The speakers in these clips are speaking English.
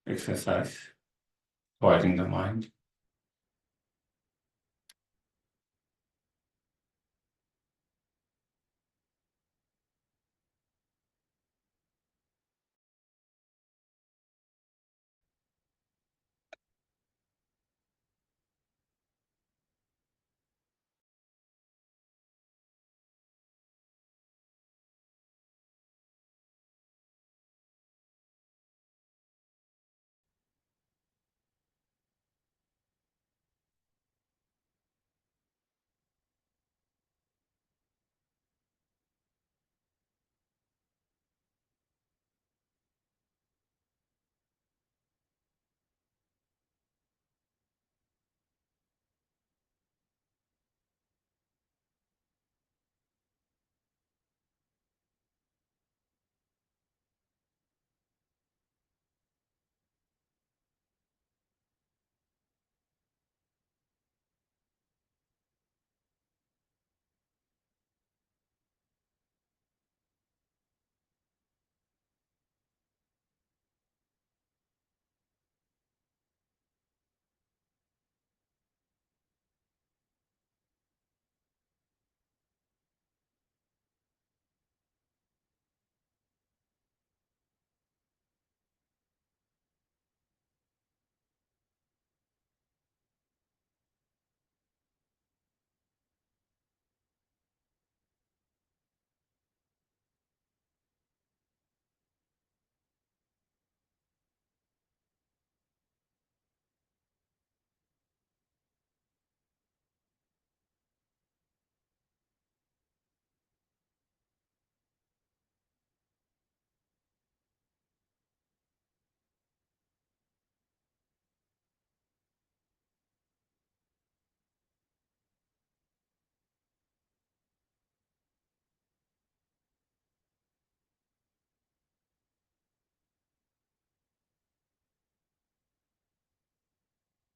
exercise, quieting the mind.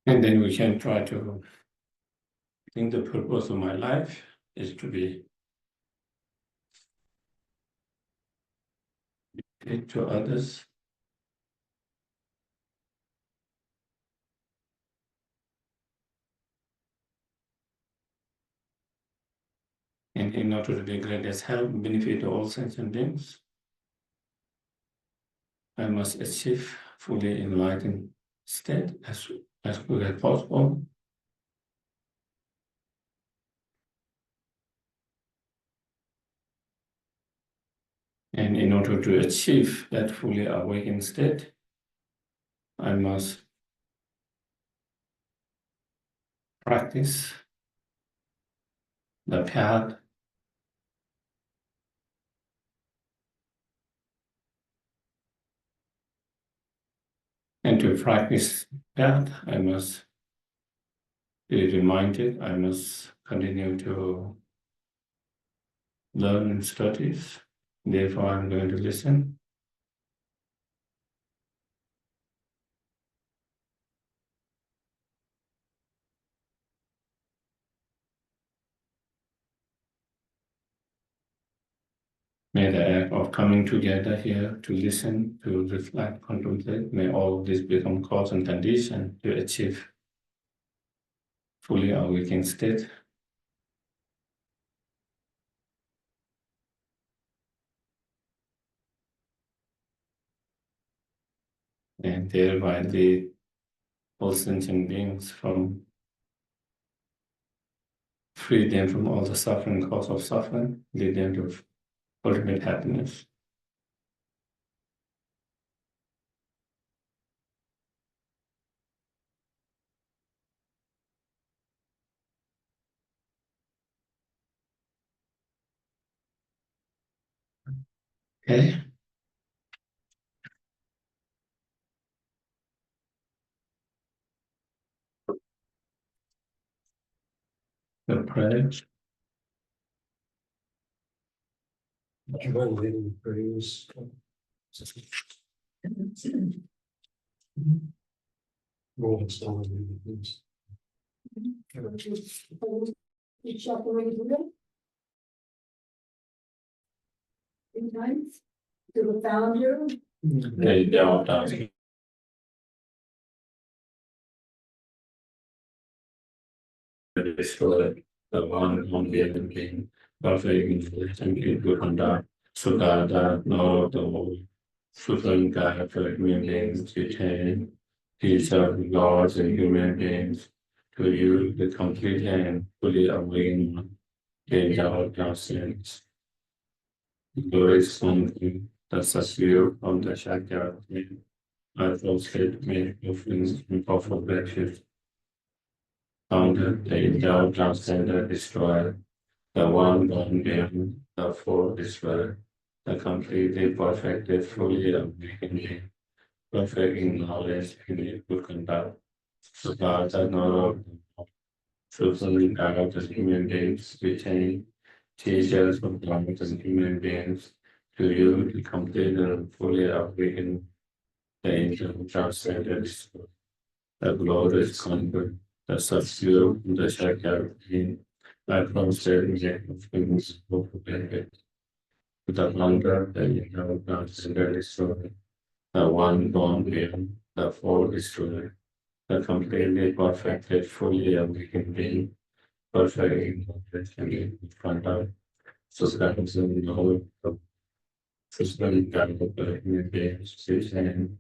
And then we can try to think the purpose of my life is to be good to others. And in order to be greatest help, benefit all sentient beings, I must achieve fully enlightened state as quick as possible. And in order to achieve that fully awakened state, I must practice the path and to practice that, I must be reminded, I must continue to learn and study. Therefore, I'm going to listen. May the act of coming together here to listen, to reflect, contemplate, may all this become cause and condition to achieve fully awakened state. And thereby lead all sentient beings from free them from all the suffering, cause of suffering, lead them to ultimate happiness. Okay. The prayer. Praise. Rolling stone. Each operating three times to the founder. They don't ask destroy the one unbeaten being, perfect in good conduct, Sugata, Noroto, supreme guide for human beings, retain, teacher of gods and human beings, to you the complete and fully awakened one, gain out our sins. Glorious something that sets you from the Shakya, I forsake me offerings and awful wretches. Founded, the endowed transcendent destroyer, the one born being, the four destroyer, the completely perfected, fully awakened, perfect in knowledge and in good conduct. So God does not truthfully guide as human beings, retain teachers of God as human beings, to you the complete and fully awakened, the angel transcendent destroyer. The glorious conquer, the substitute, the shaker, I prostrate in of things for benefit. The hunger, the eternal consider destroy, the one born being, the four destroy, the completely perfected, fully awakened being, perfect in knowledge and in front of, substance in knowledge of system guided by human beings, and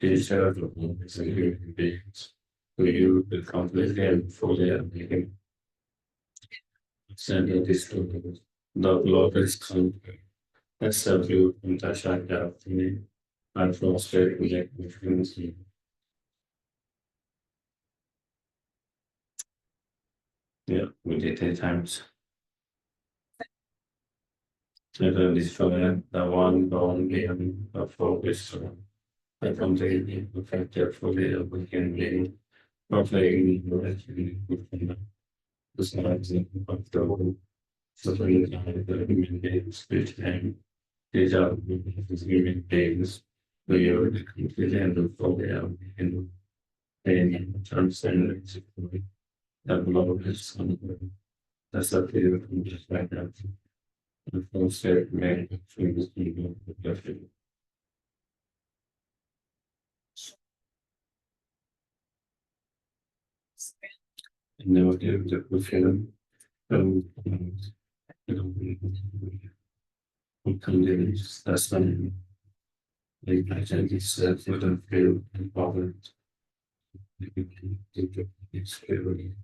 teacher of the human beings. To you, the completely and fully awakened, send it destroy, the glorious conquer. Accept you from the Shakya of me, and prostrate with you. Yeah, we did 10 times. Never destroy the one born being of focus. I completely perfected fully awakened being, perfectly knowledge and good conduct. The signs of the whole suffering guide the human beings, which name these are human beings. We are the complete and fully awakened and transcendent. The glorious Son, the substitute from just like that. The full state made between the evil and the perfect. And now give the fulfillment of who condemns the Son. They imagine itself with a failed and bothered. It's clearly.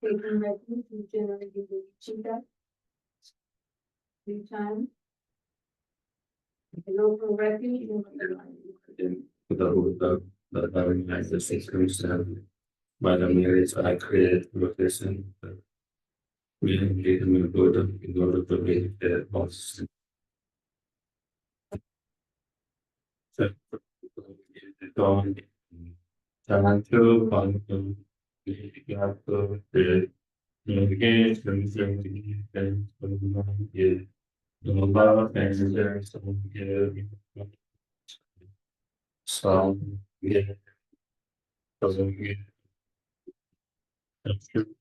Taking refuge in generally the cheetah, 3 times. Local refuge in the line. The recognize the systems by the merits I created with this and we need to go in order to make the boss. Don't try to find you have to engage and get the love and there's some give some get doesn't get a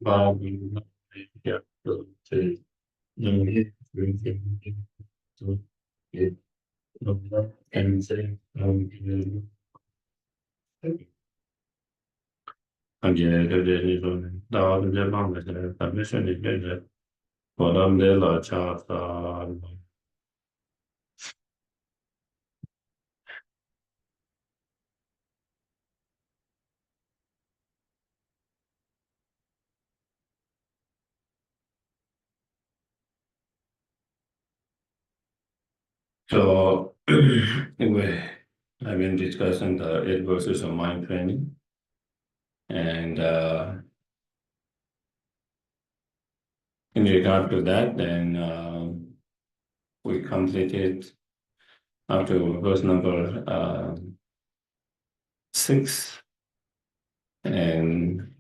bomb in get to get to get the love and say Anche delle donne, da delle donne, la missione di legge, ora della ciata. So, anyway, I've been discussing the eight verses of mind training, and in regard to that, then we completed up to verse number 6, and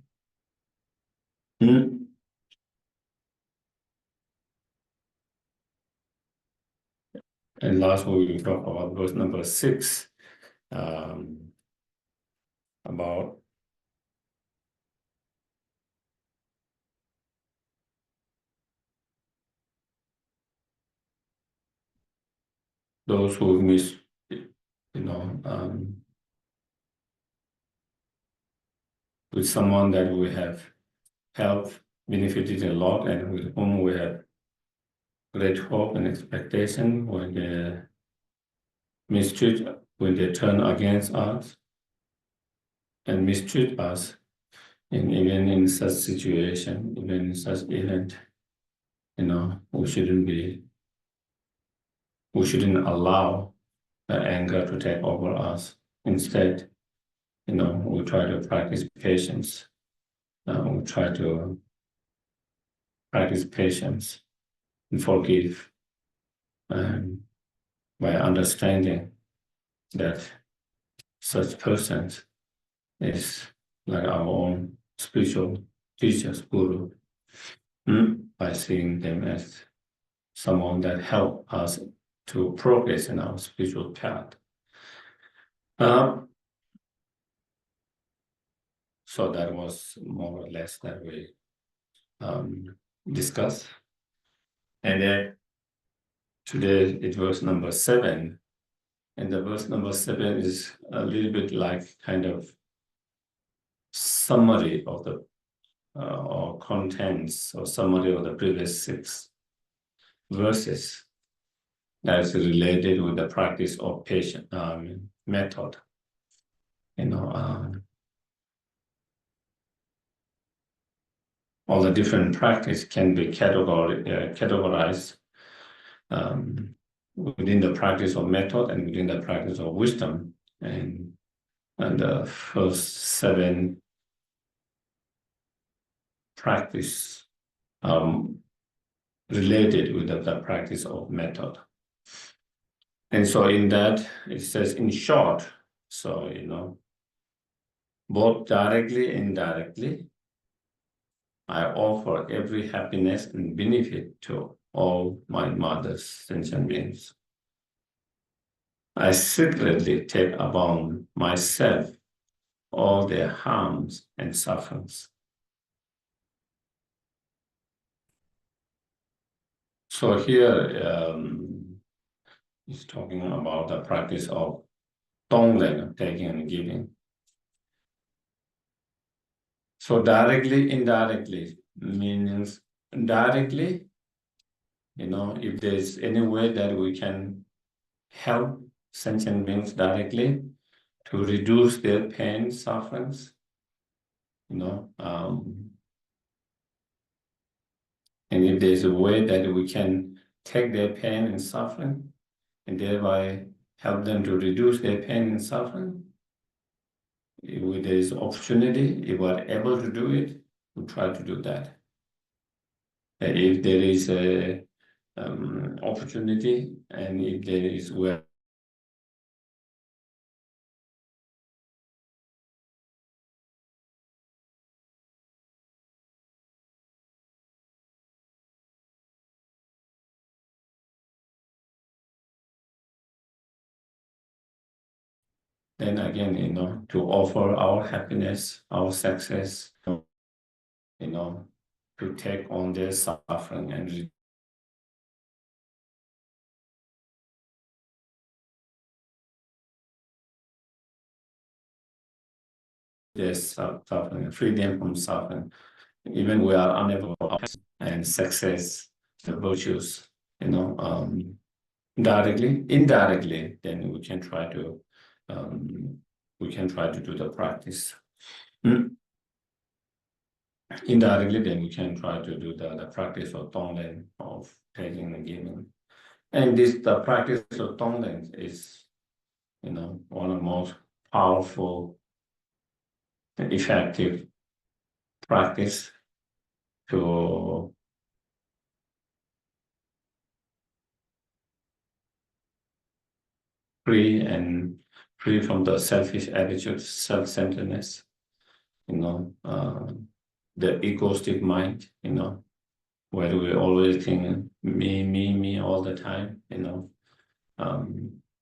and last week we talked about verse number 6, about those who miss, with someone that we have helped, benefited a lot, and with whom we have great hope and expectation, when they mistreat, when they turn against us and mistreat us, and even in such situation, even in such event, we shouldn't allow the anger to take over us. Instead, we try to practice patience. We try to practice patience and forgive, by understanding that such persons is like our own spiritual teachers, guru, by seeing them as someone that help us to progress in our spiritual path. So that was more or less that we discussed. And then today it was number 7. And the verse number 7 is a little bit like kind of summary of the or contents or summary of the previous 6 verses that's related with the practice of patient method. All the different practice can be categorized within the practice of method and within the practice of wisdom. And the first 7 practice related with the practice of method. And so in that, it says in short, so, both directly and indirectly, I offer every happiness and benefit to all my mother's sentient beings. I secretly take upon myself all their harms and sufferings. So here he's talking about the practice of tonglen, taking and giving. So directly, indirectly means directly, if there's any way that we can help sentient beings directly to reduce their pain, sufferings, and if there's a way that we can take their pain and suffering and thereby help them to reduce their pain and suffering, if there is opportunity, if we're able to do it, we try to do that. If there is a opportunity and if there is where then again, to offer our happiness, our success, to take on their suffering and their suffering, free them from suffering. Even we are unable and success, the virtues, directly, indirectly, then we can try to do the practice. Indirectly, then we can try to do the practice of tonglen, of taking and giving. And the practice of tonglen is, one of the most powerful and effective practice to free from the selfish attitude, self-centeredness, the egoistic mind, where we always think me all the time,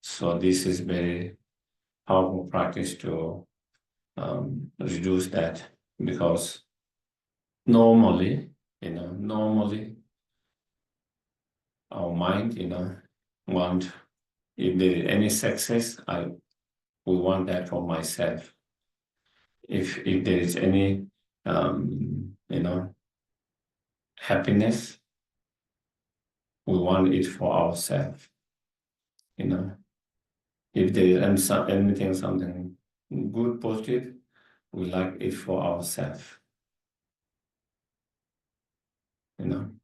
so this is very powerful practice to reduce that, because normally our mind, want If there is any success, we want that for myself. If there is any happiness, we want it for ourselves. If there is something good, positive, we like it for ourselves. And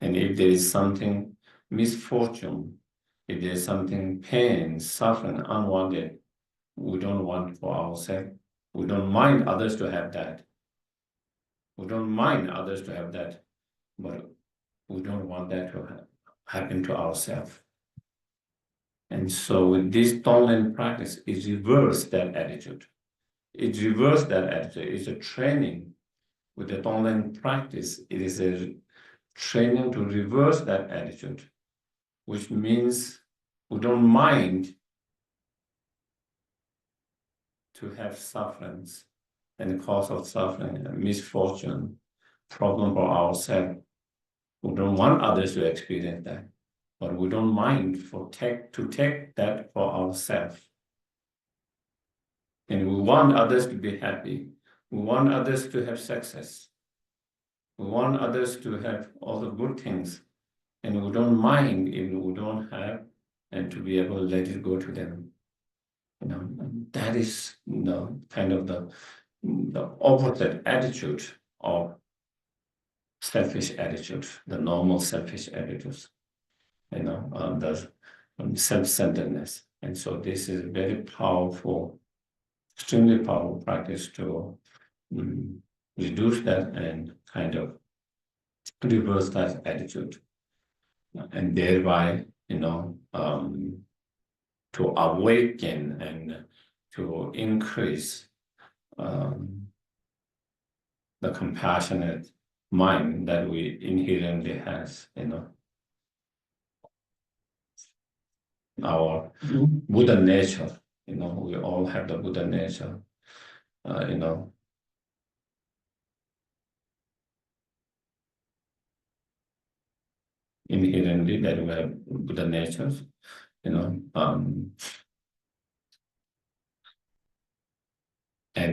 if there is something misfortune, if there is something pain, suffering, unwanted, we don't want for ourselves. We don't mind others to have that. We don't mind others to have that, but we don't want that to happen to ourselves. And so with this Tonglen practice, it reverses that attitude. It reverses that attitude. It's a training. With the Tonglen practice, it is a training to reverse that attitude, which means we don't mind to have sufferings and the cause of suffering, misfortune, problem for ourselves. We don't want others to experience that, but we don't mind to take that for ourselves. And we want others to be happy. We want others to have success. We want others to have all the good things. And we don't mind if we don't have, and to be able to let it go to them. That is kind of the opposite attitude of selfish attitude, the normal selfish attitudes, the self-centeredness. And so this is very powerful, extremely powerful practice to reduce that and kind of reverse that attitude, and thereby, to awaken and to increase the compassionate mind that we inherently has, our Buddha nature, we all have the Buddha nature, inherently that we have Buddha natures, and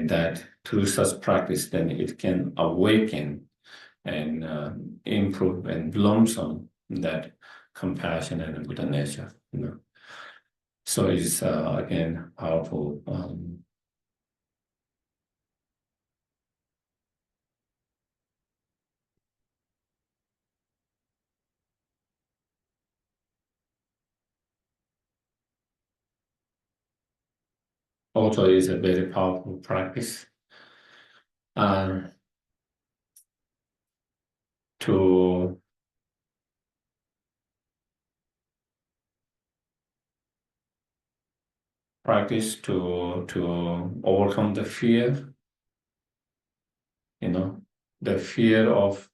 that through such practice, then it can awaken and improve and blossom that compassion and Buddha nature, So it's again powerful. Also, is a very powerful practice to practice to overcome the fear, the fear of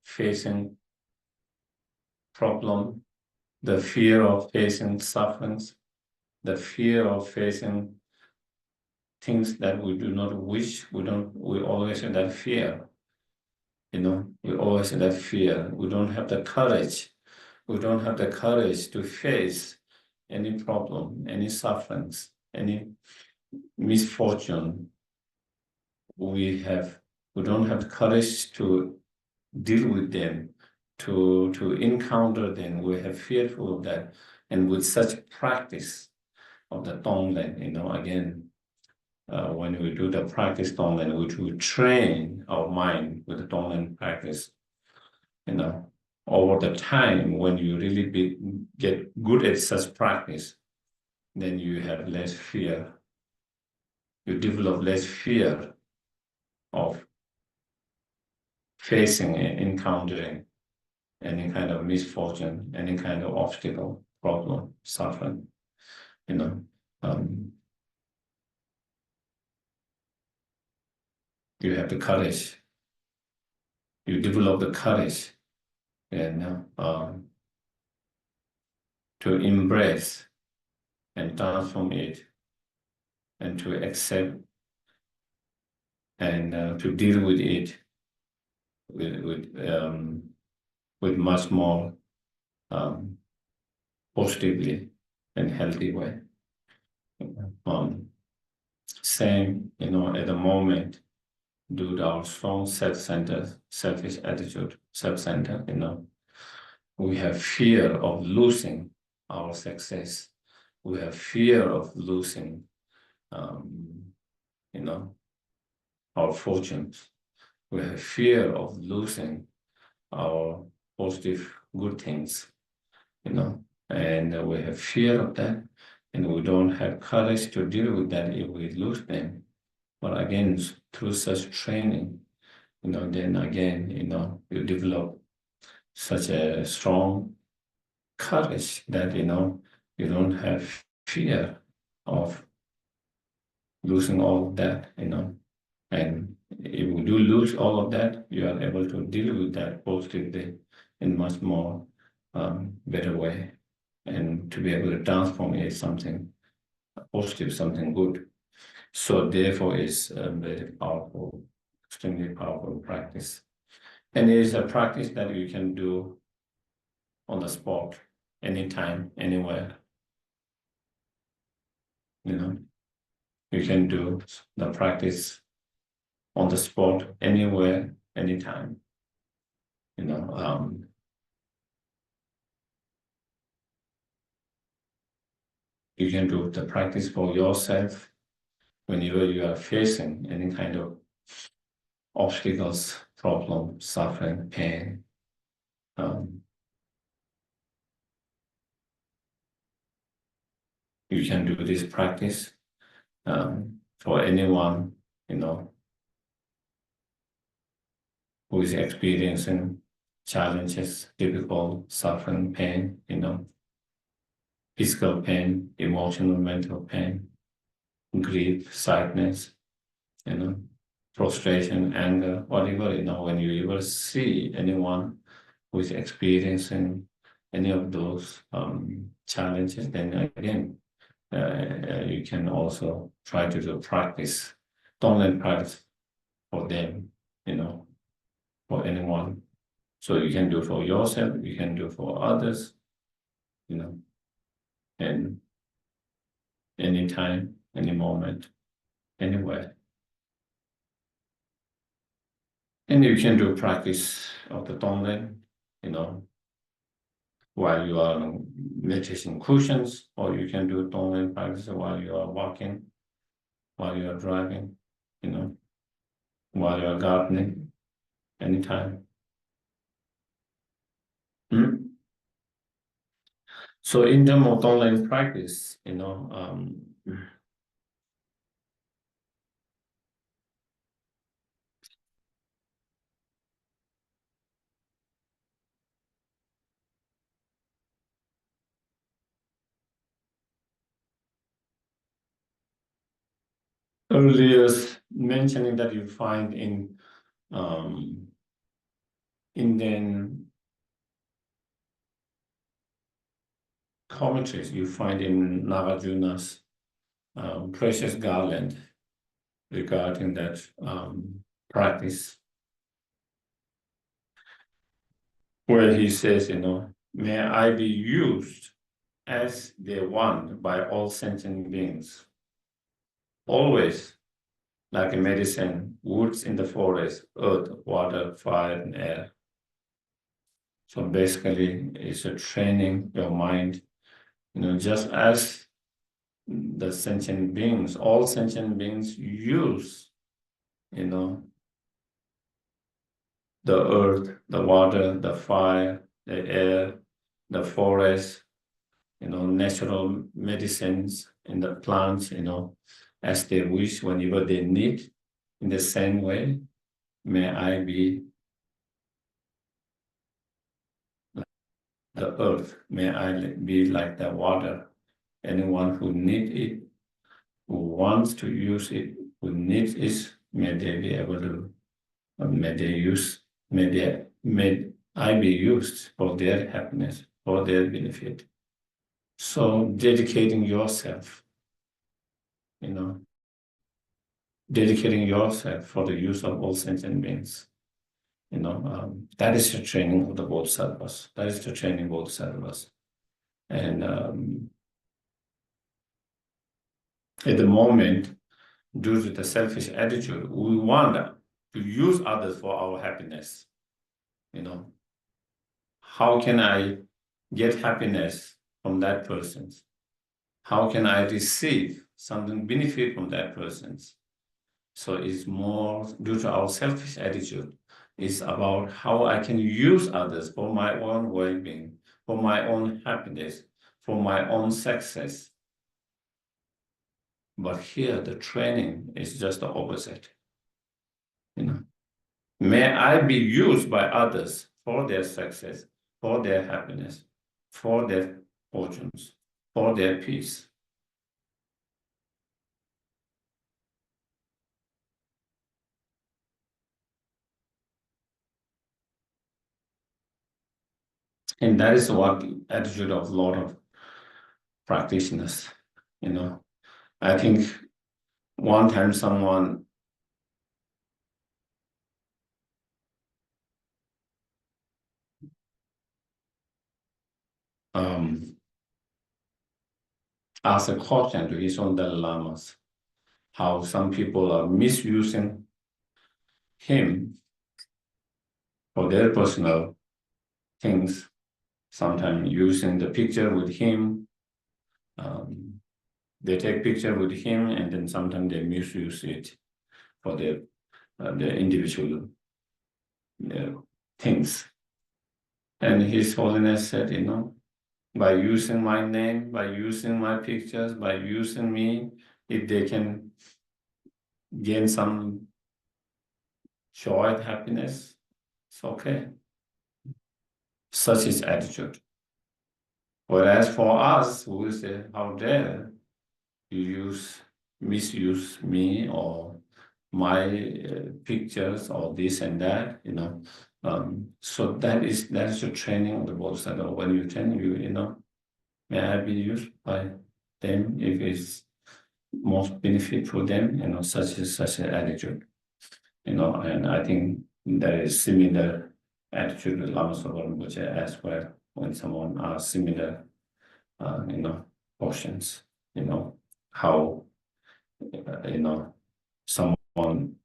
facing problem, the fear of facing sufferings, the fear of facing things that we do not wish. We always have that fear. We always have that fear. We don't have the courage. We don't have the courage to face any problem, any sufferings, any misfortune. We don't have the courage to deal with them, to encounter them. We have fearful of that. And with such practice of the Tonglen, again, when we do the practice Tonglen, which we train our mind with the Tonglen practice, over the time, when you really get good at such practice, then you have less fear. You develop less fear of facing and encountering any kind of misfortune, any kind of obstacle, problem, suffering, you have the courage. You develop the courage and to embrace and transform it, and to accept and to deal with it with much more positively, in a healthy way. Same, at the moment, due to our strong self-centered, selfish attitude, self-centered, we have fear of losing our success. We have fear of losing, our fortunes. We have fear of losing our positive, good things, and we have fear of that, and we don't have courage to deal with that if we lose them. But again, through such training, then again, you develop such a strong courage that, you don't have fear of losing all of that, And if we do lose all of that, you are able to deal with that positively in much more better way, and to be able to transform it something positive, something good. So therefore, it's a very powerful, extremely powerful practice. And it is a practice that you can do on the spot, anytime, anywhere. You can do the practice on the spot, anywhere, anytime. You can do the practice for yourself whenever you are facing any kind of obstacles, problem, suffering, pain. You can do this practice for anyone, who is experiencing challenges, difficult, suffering, pain, physical pain, emotional, mental pain, grief, sadness, frustration, anger, whatever, when you ever see anyone who is experiencing any of those challenges, then again, you can also try to do practice, don't practice for them, for anyone. So you can do for yourself, you can do for others, and anytime, any moment, anywhere. And you can do practice of the Tonglen, while you are on meditation cushions, or you can do Tonglen practice while you are walking, while you are driving, while you are gardening, anytime. So in terms of Tonglen practice, earlier mentioning that you find in Indian commentaries, you find in Nagarjuna's precious garland regarding that practice, where he says, may I be used as the one by all sentient beings, always like a medicine, woods in the forest, earth, water, fire, and air. So basically, it's a training your mind, just as the sentient beings, all sentient beings use, the earth, the water, the fire, the air, the forest, natural medicines in the plants, as they wish, whenever they need. In the same way, may I be like the earth, may I be like the water. Anyone who needs it, who wants to use it, who needs it, may they be able to, may I be used for their happiness, for their benefit. So dedicating yourself, dedicating yourself for the use of all sentient beings, that is the training of the bodhisattvas. That is the training of bodhisattvas. And at the moment, due to the selfish attitude, we want to use others for our happiness. How can I get happiness from that person? How can I receive something benefit from that person? So it's more due to our selfish attitude. It's about how I can use others for my own well-being, for my own happiness, for my own success. But here the training is just the opposite. May I be used by others for their success, for their happiness, for their fortunes, for their peace. And that is what attitude of a lot of practitioners. I think one time someone asked a question to his own Dalai Lamas, how some people are misusing him for their personal things, sometimes using the picture with him. They take picture with him and then sometimes they misuse it for their individual things. And His Holiness said, by using my name, by using my pictures, by using me, if they can gain some joy, happiness, it's okay. Such is attitude. Whereas for us, we will say, how dare you misuse me or my pictures or this and that, so that is the training of the Bodhisattva. When you train, may I be used by them if it's most benefit for them, such an attitude, and I think there is similar attitude with Lama Zopa as well when someone asks similar, questions, how, someone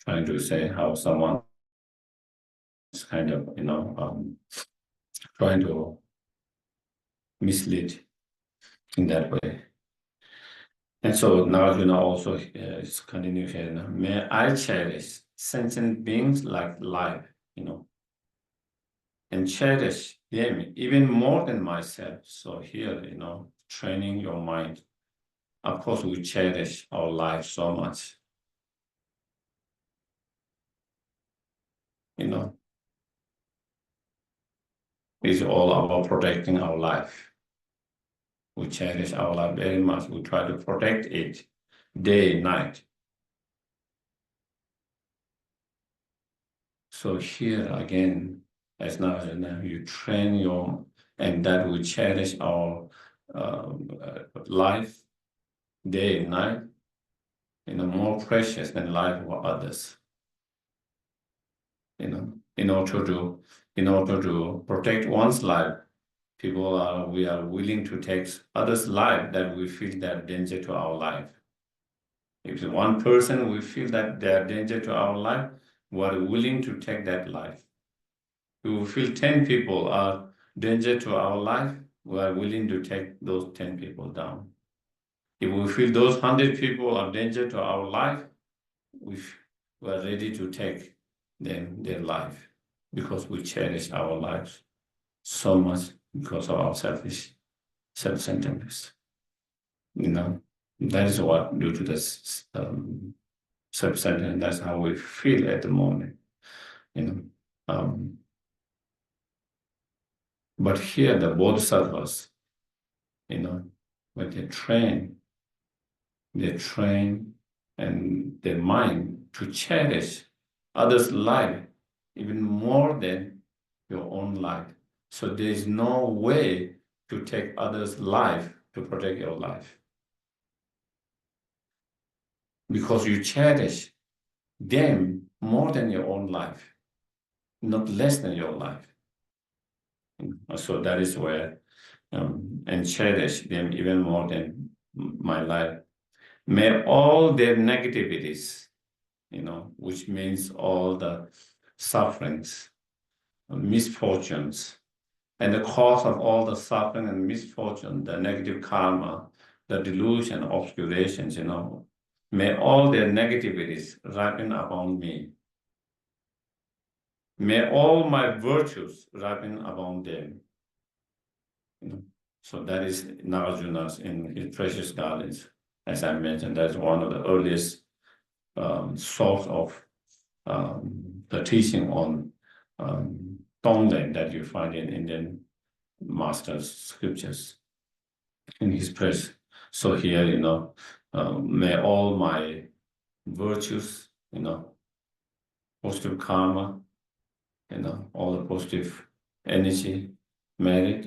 trying to say how someone is kind of, trying to mislead in that way. And so now, also it's continue here. May I cherish sentient beings like life, and cherish them even more than myself. So here, training your mind. Of course, we cherish our life so much. It's all about protecting our life. We cherish our life very much. We try to protect it day and night. So here again, as now you train and that we cherish our life day and night, more precious than life of others. In order to protect one's life, we are willing to take others' life that we feel that danger to our life. If one person we feel that they are danger to our life, we are willing to take that life. If we feel 10 people are danger to our life, we are willing to take those 10 people down. If we feel those 100 people are danger to our life, we are ready to take their life because we cherish our lives so much because of our selfish self-centeredness. That is what due to this self-centeredness, that's how we feel at the moment. But here the bodhisattvas, when they train and their mind to cherish others' life even more than your own life. So there is no way to take others' life to protect your life. Because you cherish them more than your own life, not less than your life. So that is where, and cherish them even more than my life. may all their negativities, which means all the sufferings, misfortunes, and the cause of all the suffering and misfortune, the negative karma, the delusion, obscurations, may all their negativities ripen upon me. May all my virtues ripen upon them. So that is Nagarjuna's in his precious gardens, as I mentioned. That's one of the earliest source of the teaching on Tonglen that you find in Indian masters' scriptures in his praise. So here, may all my virtues, positive karma, all the positive energy, merit,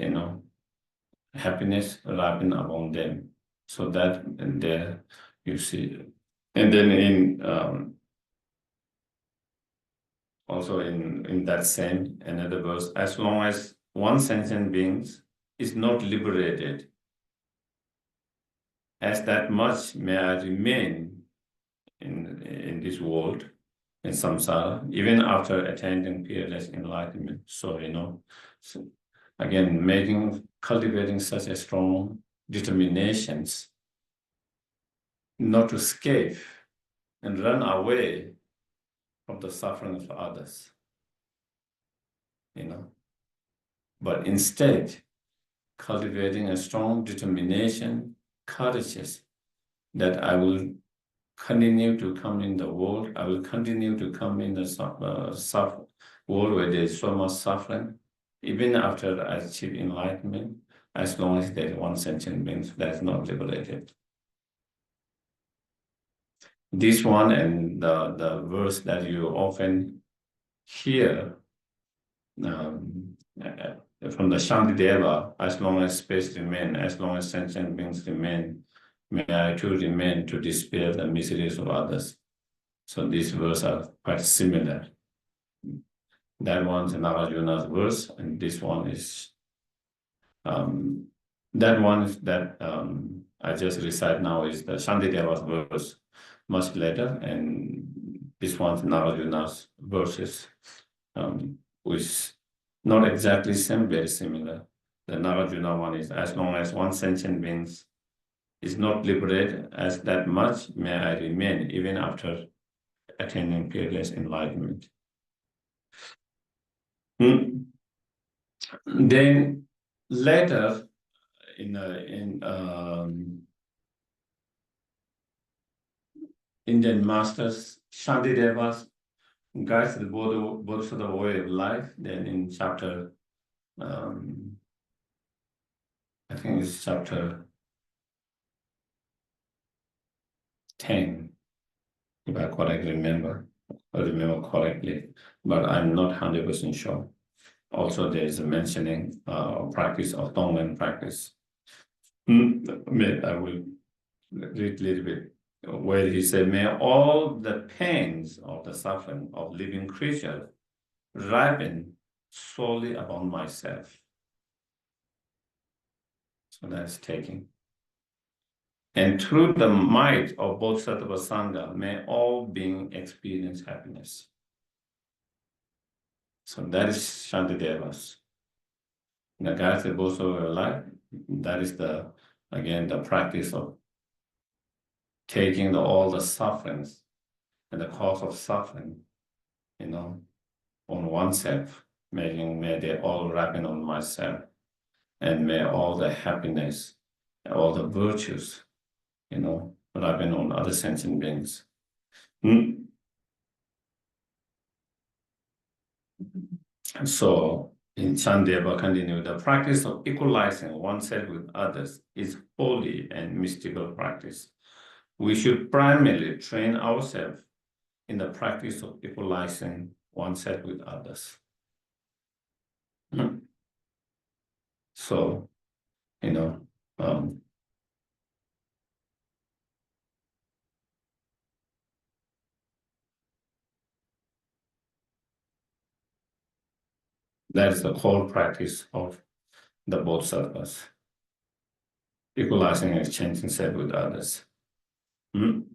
happiness ripen upon them. So that, and there you see. And then also in that same another verse, as long as one sentient being is not liberated, as that much may I remain in this world, in samsara, even after attaining peerless enlightenment. So, so again, cultivating such a strong determinations not to escape and run away from the suffering of others, but instead cultivating a strong determination, courageous, that I will continue to come in the world. I will continue to come in the world where there is so much suffering, even after I achieve enlightenment, as long as there is one sentient being that is not liberated. This one and the verse that you often hear from the Shantideva, as long as space remains, as long as sentient beings remain, may I too remain to despair the miseries of others. So these verses are quite similar. That one's Nagarjuna's verse, and this one is that I just recite now is the Shantideva's verse, much later, and this one's Nagarjuna's verses, which not exactly same, very similar. The Nagarjuna one is, as long as one sentient being is not liberated, as that much may I remain even after attaining peerless enlightenment. Then later in Indian masters, Shantideva's guides the Bodhisattva way of life. Then in chapter, I think it's chapter 10, if I correctly remember correctly, but I'm not 100% sure. Also, there is a mentioning practice of Tonglen practice. I will read a little bit where he said, may all the pains of the suffering of living creatures ripen solely upon myself. So that's taking. And through the might of Bodhisattva Sangha, may all beings experience happiness. So that is Shantideva's. The guys that Bodhisattva life, that is the practice of taking all the sufferings and the cause of suffering, on oneself, may they all ripen on myself, and may all the happiness, all the virtues, ripen on other sentient beings. So in Chandeva continue, the practice of equalizing oneself with others is holy and mystical practice. We should primarily train ourselves in the practice of equalizing oneself with others. So, that is the whole practice of the bodhisattvas, equalizing and exchanging self with others. And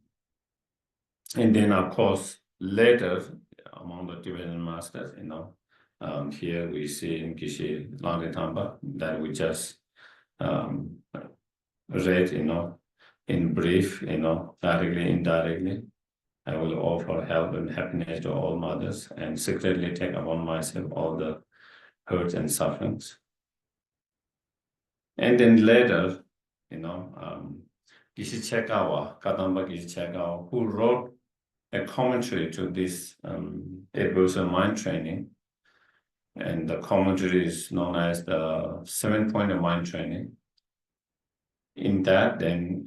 then, of course, later among the Tibetan masters, here we see in Geshe Langritamba that we just read, in brief, directly, indirectly. I will offer help and happiness to all mothers and secretly take upon myself all the hurts and sufferings. And then later, Geshe Chekawa, Kadamba Geshe Chekawa, who wrote a commentary to this adversarial mind training. And the commentary is known as the 7-point of mind training. In that, then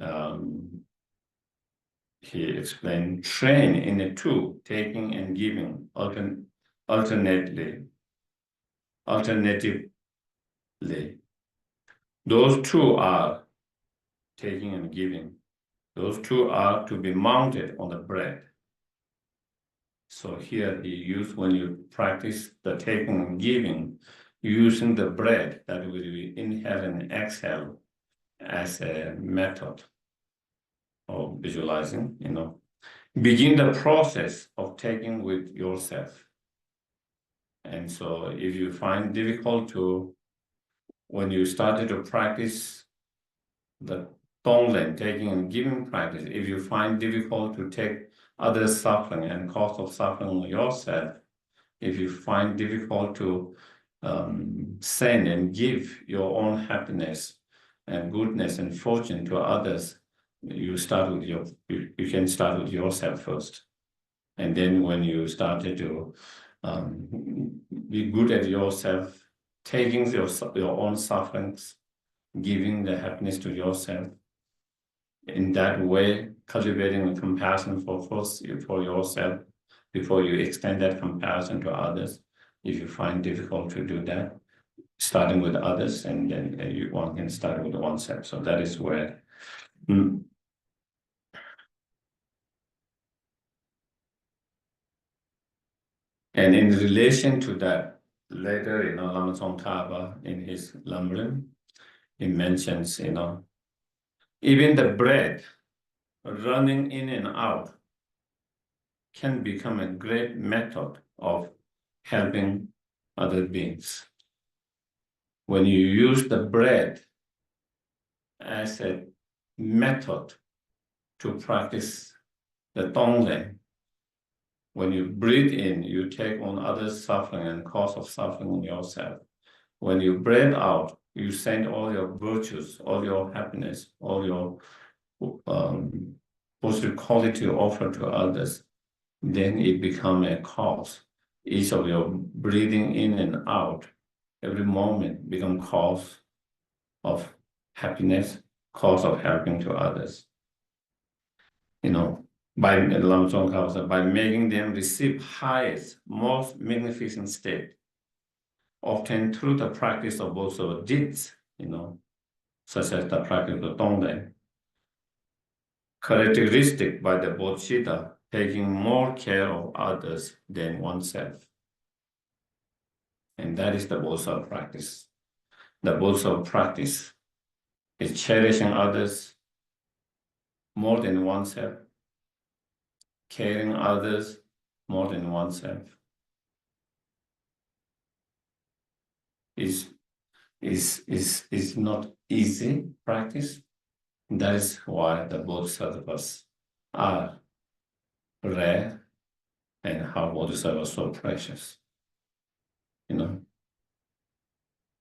he explained, train in the two, taking and giving alternatively. Those two are taking and giving. Those two are to be mounted on the bread. So here he used, when you practice the taking and giving, using the bread that will be inhale and exhale as a method of visualizing, begin the process of taking with yourself. And so if you find difficult when you started to practice the Tonglen, taking and giving practice, if you find difficult to take others' suffering and cause of suffering on yourself, if you find difficult to send and give your own happiness and goodness and fortune to others, you can start with yourself first. And then when you started to be good at yourself, taking your own sufferings, giving the happiness to yourself, in that way, cultivating the compassion for yourself before you extend that compassion to others. If you find difficult to do that, starting with others, and then one can start with oneself. So that is where. And in relation to that, later, Lama Tsongkhapa in his Lamrim, he mentions, even the bread running in and out can become a great method of helping other beings. When you use the bread as a method to practice the Tonglen, when you breathe in, you take on others' suffering and cause of suffering on yourself. When you breathe out, you send all your virtues, all your happiness, all your positive quality offered to others. Then it becomes a cause. Each of your breathing in and out, every moment become cause of happiness, cause of helping to others. By Lam Tsongkhapa said, by making them receive highest, most magnificent state, often through the practice of also deeds, such as the practice of Tonglen, characteristic by the Bodhisattva, taking more care of others than oneself. And that is the Bodhisattva practice. The Bodhisattva practice is cherishing others more than oneself, caring others more than oneself. Is not easy practice. That is why the Bodhisattvas are rare and how Bodhisattvas are so precious.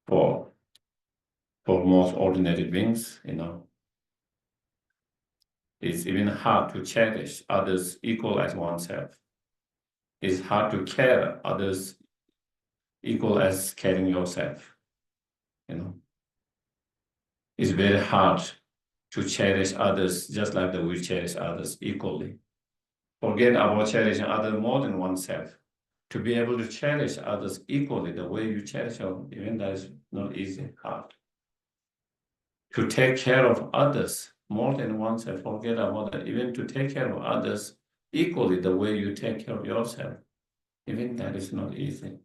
For most ordinary beings, it's even hard to cherish others equal as oneself. It's hard to care others equal as caring yourself. It's very hard to cherish others just like that we cherish others equally. Forget about cherishing others more than oneself. To be able to cherish others equally the way you cherish yourself, even that is not easy, hard. To take care of others more than oneself, forget about that. Even to take care of others equally the way you take care of yourself, even that is not easy.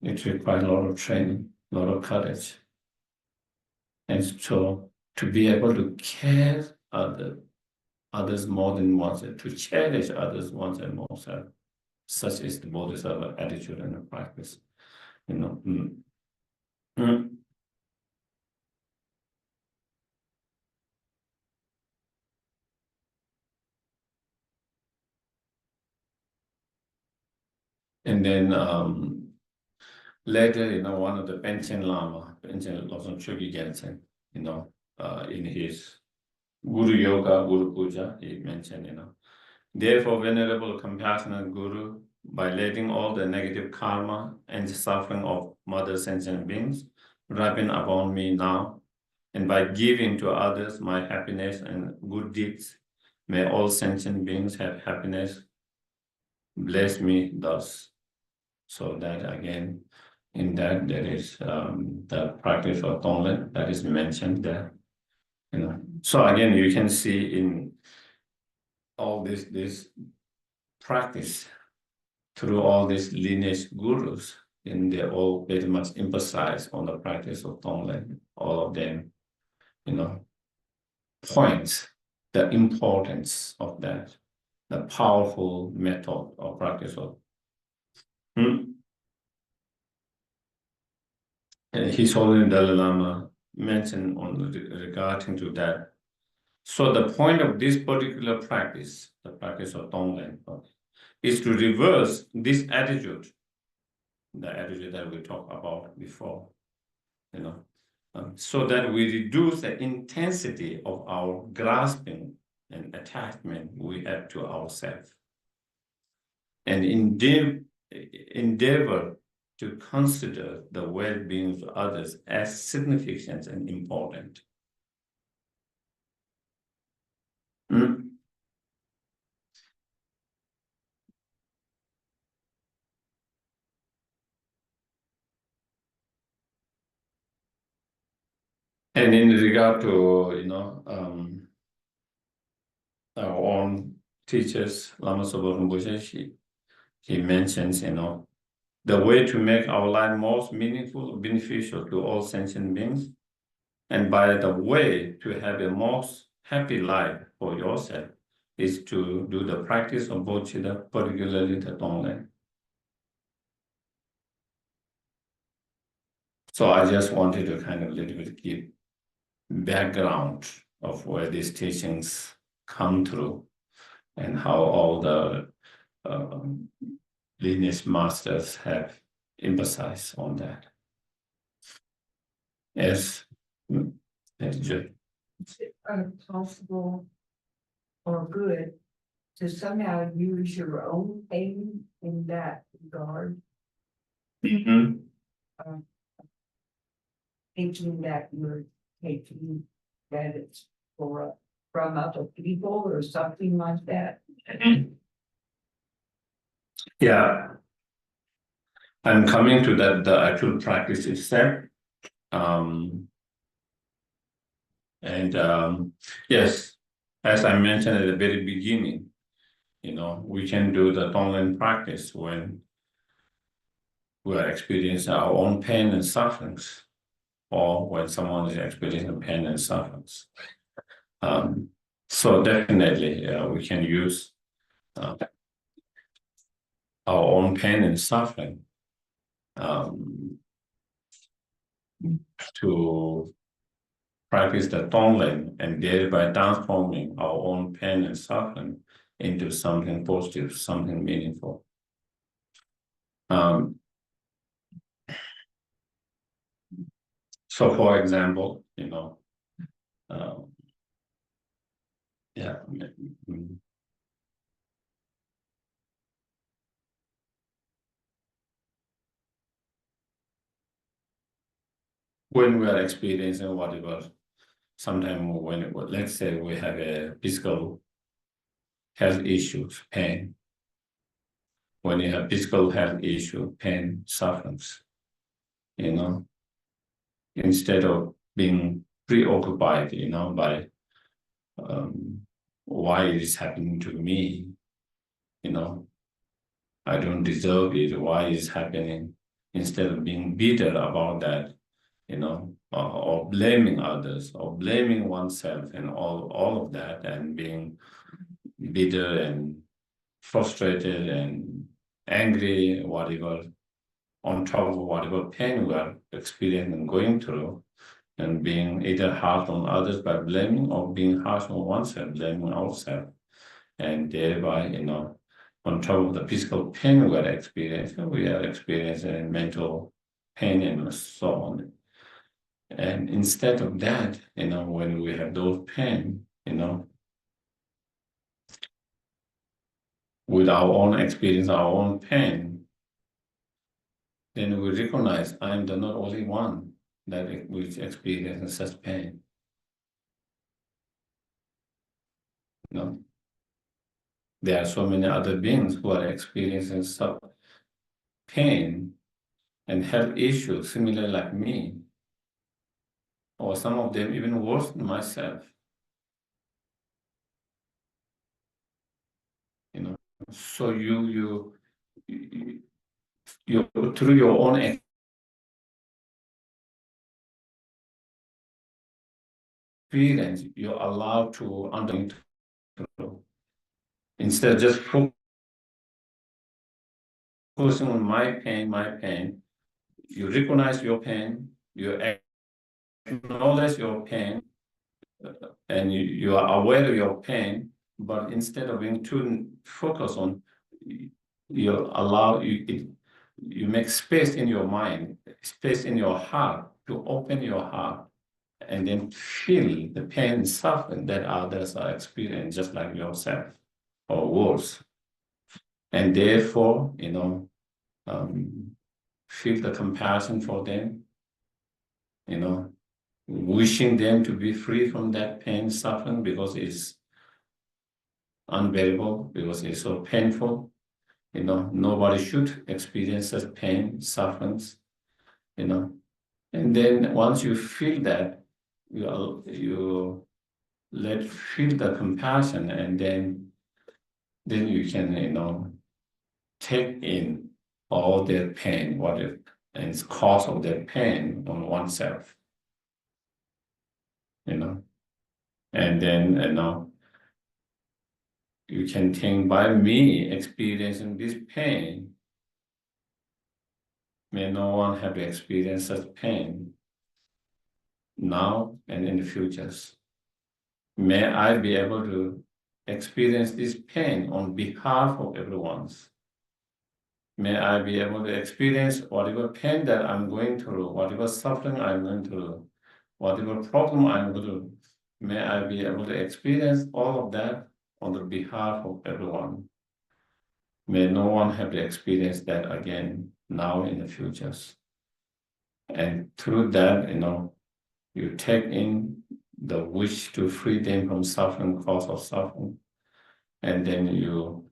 It requires a lot of training, a lot of courage. And so to be able to care others others more than oneself, to cherish others once and more self. Such is the Bodhisattva attitude and the practice. You know. Mm. And then later, one of the Panchen Lama, Panchen Losam Chogi Gyaltsen, in his Guru Yoga, Guru Puja, he mentioned, therefore, Venerable Compassionate Guru, by letting all the negative karma and the suffering of mother sentient beings ripen upon me now, and by giving to others my happiness and good deeds, may all sentient beings have happiness. Bless me thus. So that again, in that there is the practice of Tonglen that is mentioned there. So again, you can see in all this practice through all these lineage gurus, and they all very much emphasize on the practice of Tonglen. All of them, points the importance of that, the powerful method of practice of. His Holiness Dalai Lama mentioned regarding to that. So the point of this particular practice, the practice of Tonglen, is to reverse this attitude, the attitude that we talked about before, so that we reduce the intensity of our grasping and attachment we have to ourselves, and endeavor to consider the well-being of others as significant and important. And in regard to our own teachers, Lama Sopa Rinpoche, he mentions the way to make our life most meaningful, beneficial to all sentient beings, and by the way to have a most happy life for yourself, is to do the practice of Bodhicitta, particularly the Tonglen. So I just wanted to kind of a little bit give background of where these teachings come through and how all the lineage masters have emphasized on that. Yes. Is it possible or good to somehow use your own pain in that regard? Thinking that you're taking that it's from other people or something like that. Yeah. I'm coming to that, the actual practice itself. Yes, as I mentioned at the very beginning, we can do the Tonglen practice when we are experiencing our own pain and sufferings, or when someone is experiencing pain and sufferings. So definitely, we can use our own pain and suffering to practice the Tonglen, and thereby transforming our own pain and suffering into something positive, something meaningful. So, for example, yeah. When we are experiencing whatever, sometimes let's say we have a physical health issues, pain. When you have physical health issue, pain, sufferings, instead of being preoccupied, by why it is happening to me, I don't deserve it, why is happening, instead of being bitter about that, or blaming others, or blaming oneself, and all of that, and being bitter and frustrated and angry, whatever, on top of whatever pain we are experiencing and going through, and being either hard on others by blaming, or being harsh on oneself, blaming ourselves, and thereby, on top of the physical pain we are experiencing mental pain and so on. And instead of that, when we have those pain, with our own experience, our own pain, then we recognize I am the not only one that will experience such pain. There are so many other beings who are experiencing such pain and health issues similar like me, or some of them even worse than myself. So you through your own experience, you're allowed to understand. Instead of just focusing on my pain, you recognize your pain, you acknowledge your pain, and you are aware of your pain, but instead of being too focused on, you make space in your mind, space in your heart, to open your heart, and then feel the pain and suffering that others are experiencing just like yourself, or worse. And therefore, feel the compassion for them, wishing them to be free from that pain, suffering, because it's unbearable, because it's so painful. Nobody should experience such pain, sufferings, and then once you feel that, you feel the compassion, and then you can, take in all their pain, and its cause of their pain on oneself, and then, you can think, by me experiencing this pain, may no one have experienced such pain now and in the futures. May I be able to experience this pain on behalf of everyone's. May I be able to experience whatever pain that I'm going through, whatever suffering I'm going through, whatever problem I'm going through. May I be able to experience all of that on the behalf of everyone. May no one have to experience that again now in the futures. And through that, you take in the wish to free them from suffering, cause of suffering, and then you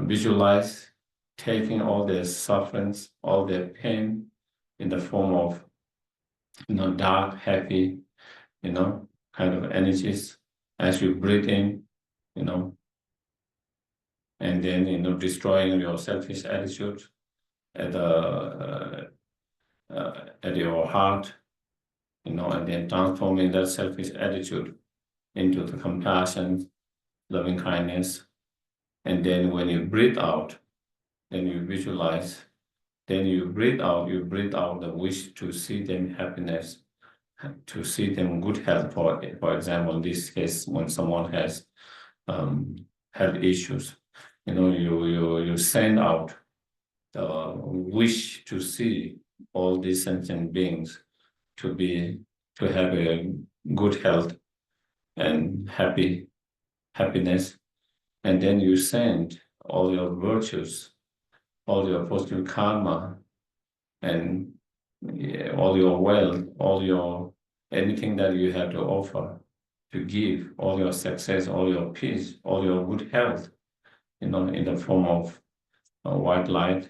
visualize taking all their sufferings, all their pain in the form of, dark, happy, kind of energies as you breathe in, and then, destroying your selfish attitude at your heart, and then transforming that selfish attitude into the compassion, loving kindness. And then when you breathe out, then you visualize, then you breathe out the wish to see them happiness, to see them good health. For example, in this case, when someone has health issues, you send out the wish to see all these sentient beings to have a good health and happiness, and then you send all your virtues, all your positive karma, and all your wealth, anything that you have to offer, to give, all your success, all your peace, all your good health, in the form of white light,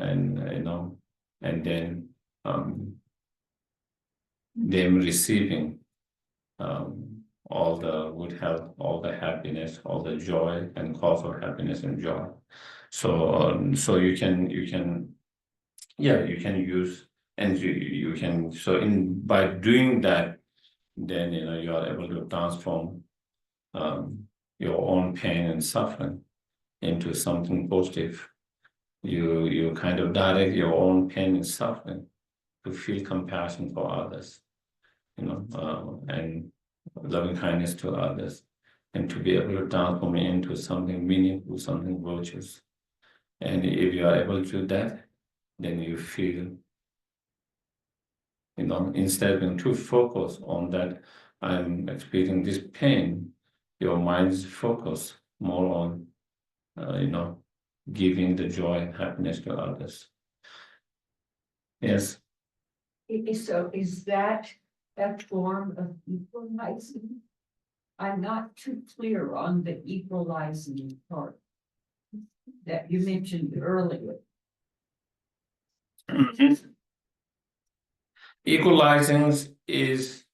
and and then them receiving all the good health, all the happiness, all the joy, and cause for happiness and joy. So you can use And you can, so by doing that, then you are able to transform your own pain and suffering into something positive. You kind of direct your own pain and suffering to feel compassion for others, and loving kindness to others, and to be able to transform it into something meaningful, something virtuous. And if you are able to do that, then you feel, instead of being too focused on that, I'm experiencing this pain, your mind is focused more on, giving the joy and happiness to others. Yes. So is that a form of equalizing? I'm not too clear on the equalizing part that you mentioned earlier. Equalizing is,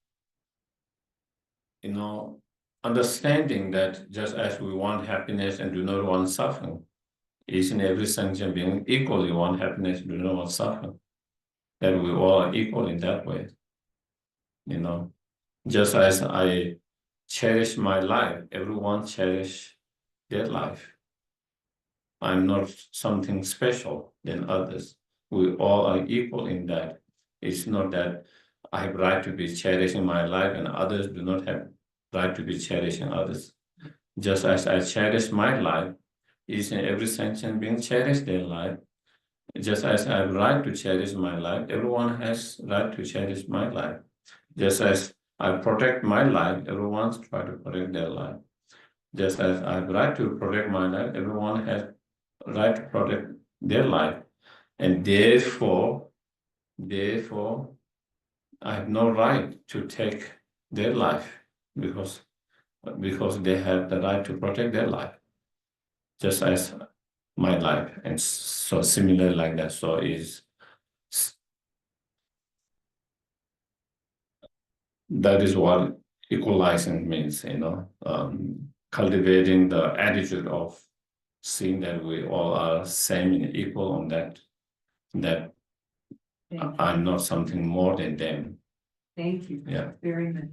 understanding that just as we want happiness and do not want suffering, each and every sentient being equally want happiness, do not want suffering. That we all are equal in that way. Just as I cherish my life, everyone cherish their life. I'm not something special than others. We all are equal in that. It's not that I have right to be cherishing my life and others do not have right to be cherishing others. Just as I cherish my life, each and every sentient being cherish their life. Just as I have right to cherish my life, everyone has right to cherish my life. Just as I protect my life, everyone's try to protect their life. Just as I have right to protect my life, everyone has right to protect their life. And therefore, I have no right to take their life because they have the right to protect their life, just as my life. And so similar like that. So that is what equalizing means, cultivating the attitude of seeing that we all are same and equal on that I'm not something more than them. Thank you. Yeah. Very much.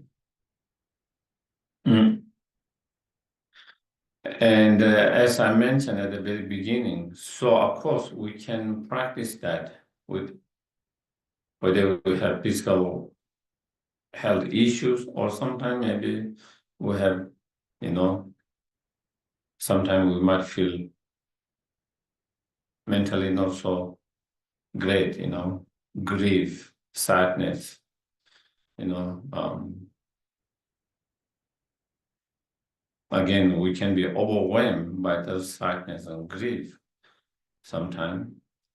And as I mentioned at the very beginning, so of course we can practice that with whether we have physical health issues or sometimes maybe we have, sometimes we might feel mentally not so great, grief, sadness, again, we can be overwhelmed by the sadness and grief sometimes.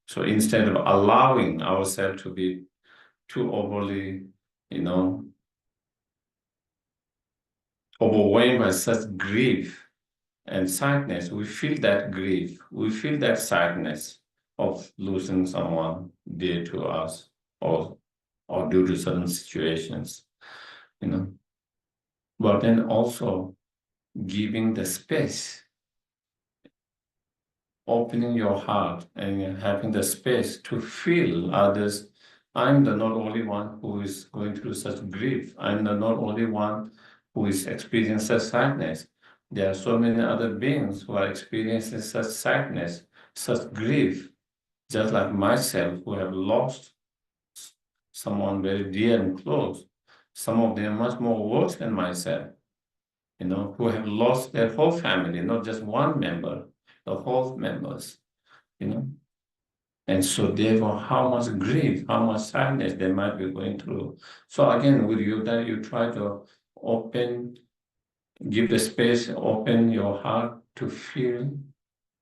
So instead of allowing ourselves to be too overly, overwhelmed by such grief and sadness, we feel that grief, we feel that sadness of losing someone dear to us or due to certain situations, But then also giving the space, opening your heart and having the space to feel others. I'm the not only one who is going through such grief. I'm the not only one who is experiencing such sadness. There are so many other beings who are experiencing such sadness, such grief, just like myself, who have lost someone very dear and close. Some of them much more worse than myself, who have lost their whole family, not just one member, the whole members, And so therefore, how much grief, how much sadness they might be going through. So again, with you, that you try to give the space, open your heart to feel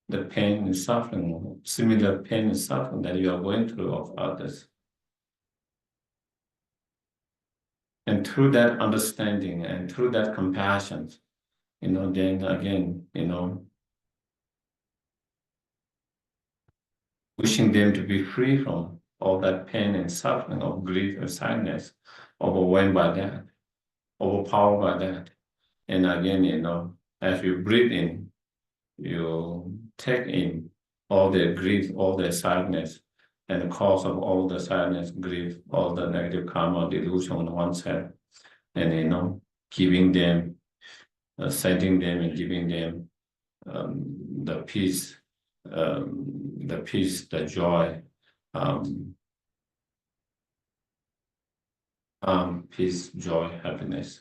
the pain and suffering, similar pain and suffering that you are going through of others. And through that understanding and through that compassion, then again, wishing them to be free from all that pain and suffering of grief and sadness, overwhelmed by that, overpowered by that. And again, as you breathe in, you take in all their grief, all their sadness, and the cause of all the sadness, grief, all the negative karma, delusion on oneself, and giving them, sending them and giving them the peace, the joy, peace, joy, happiness,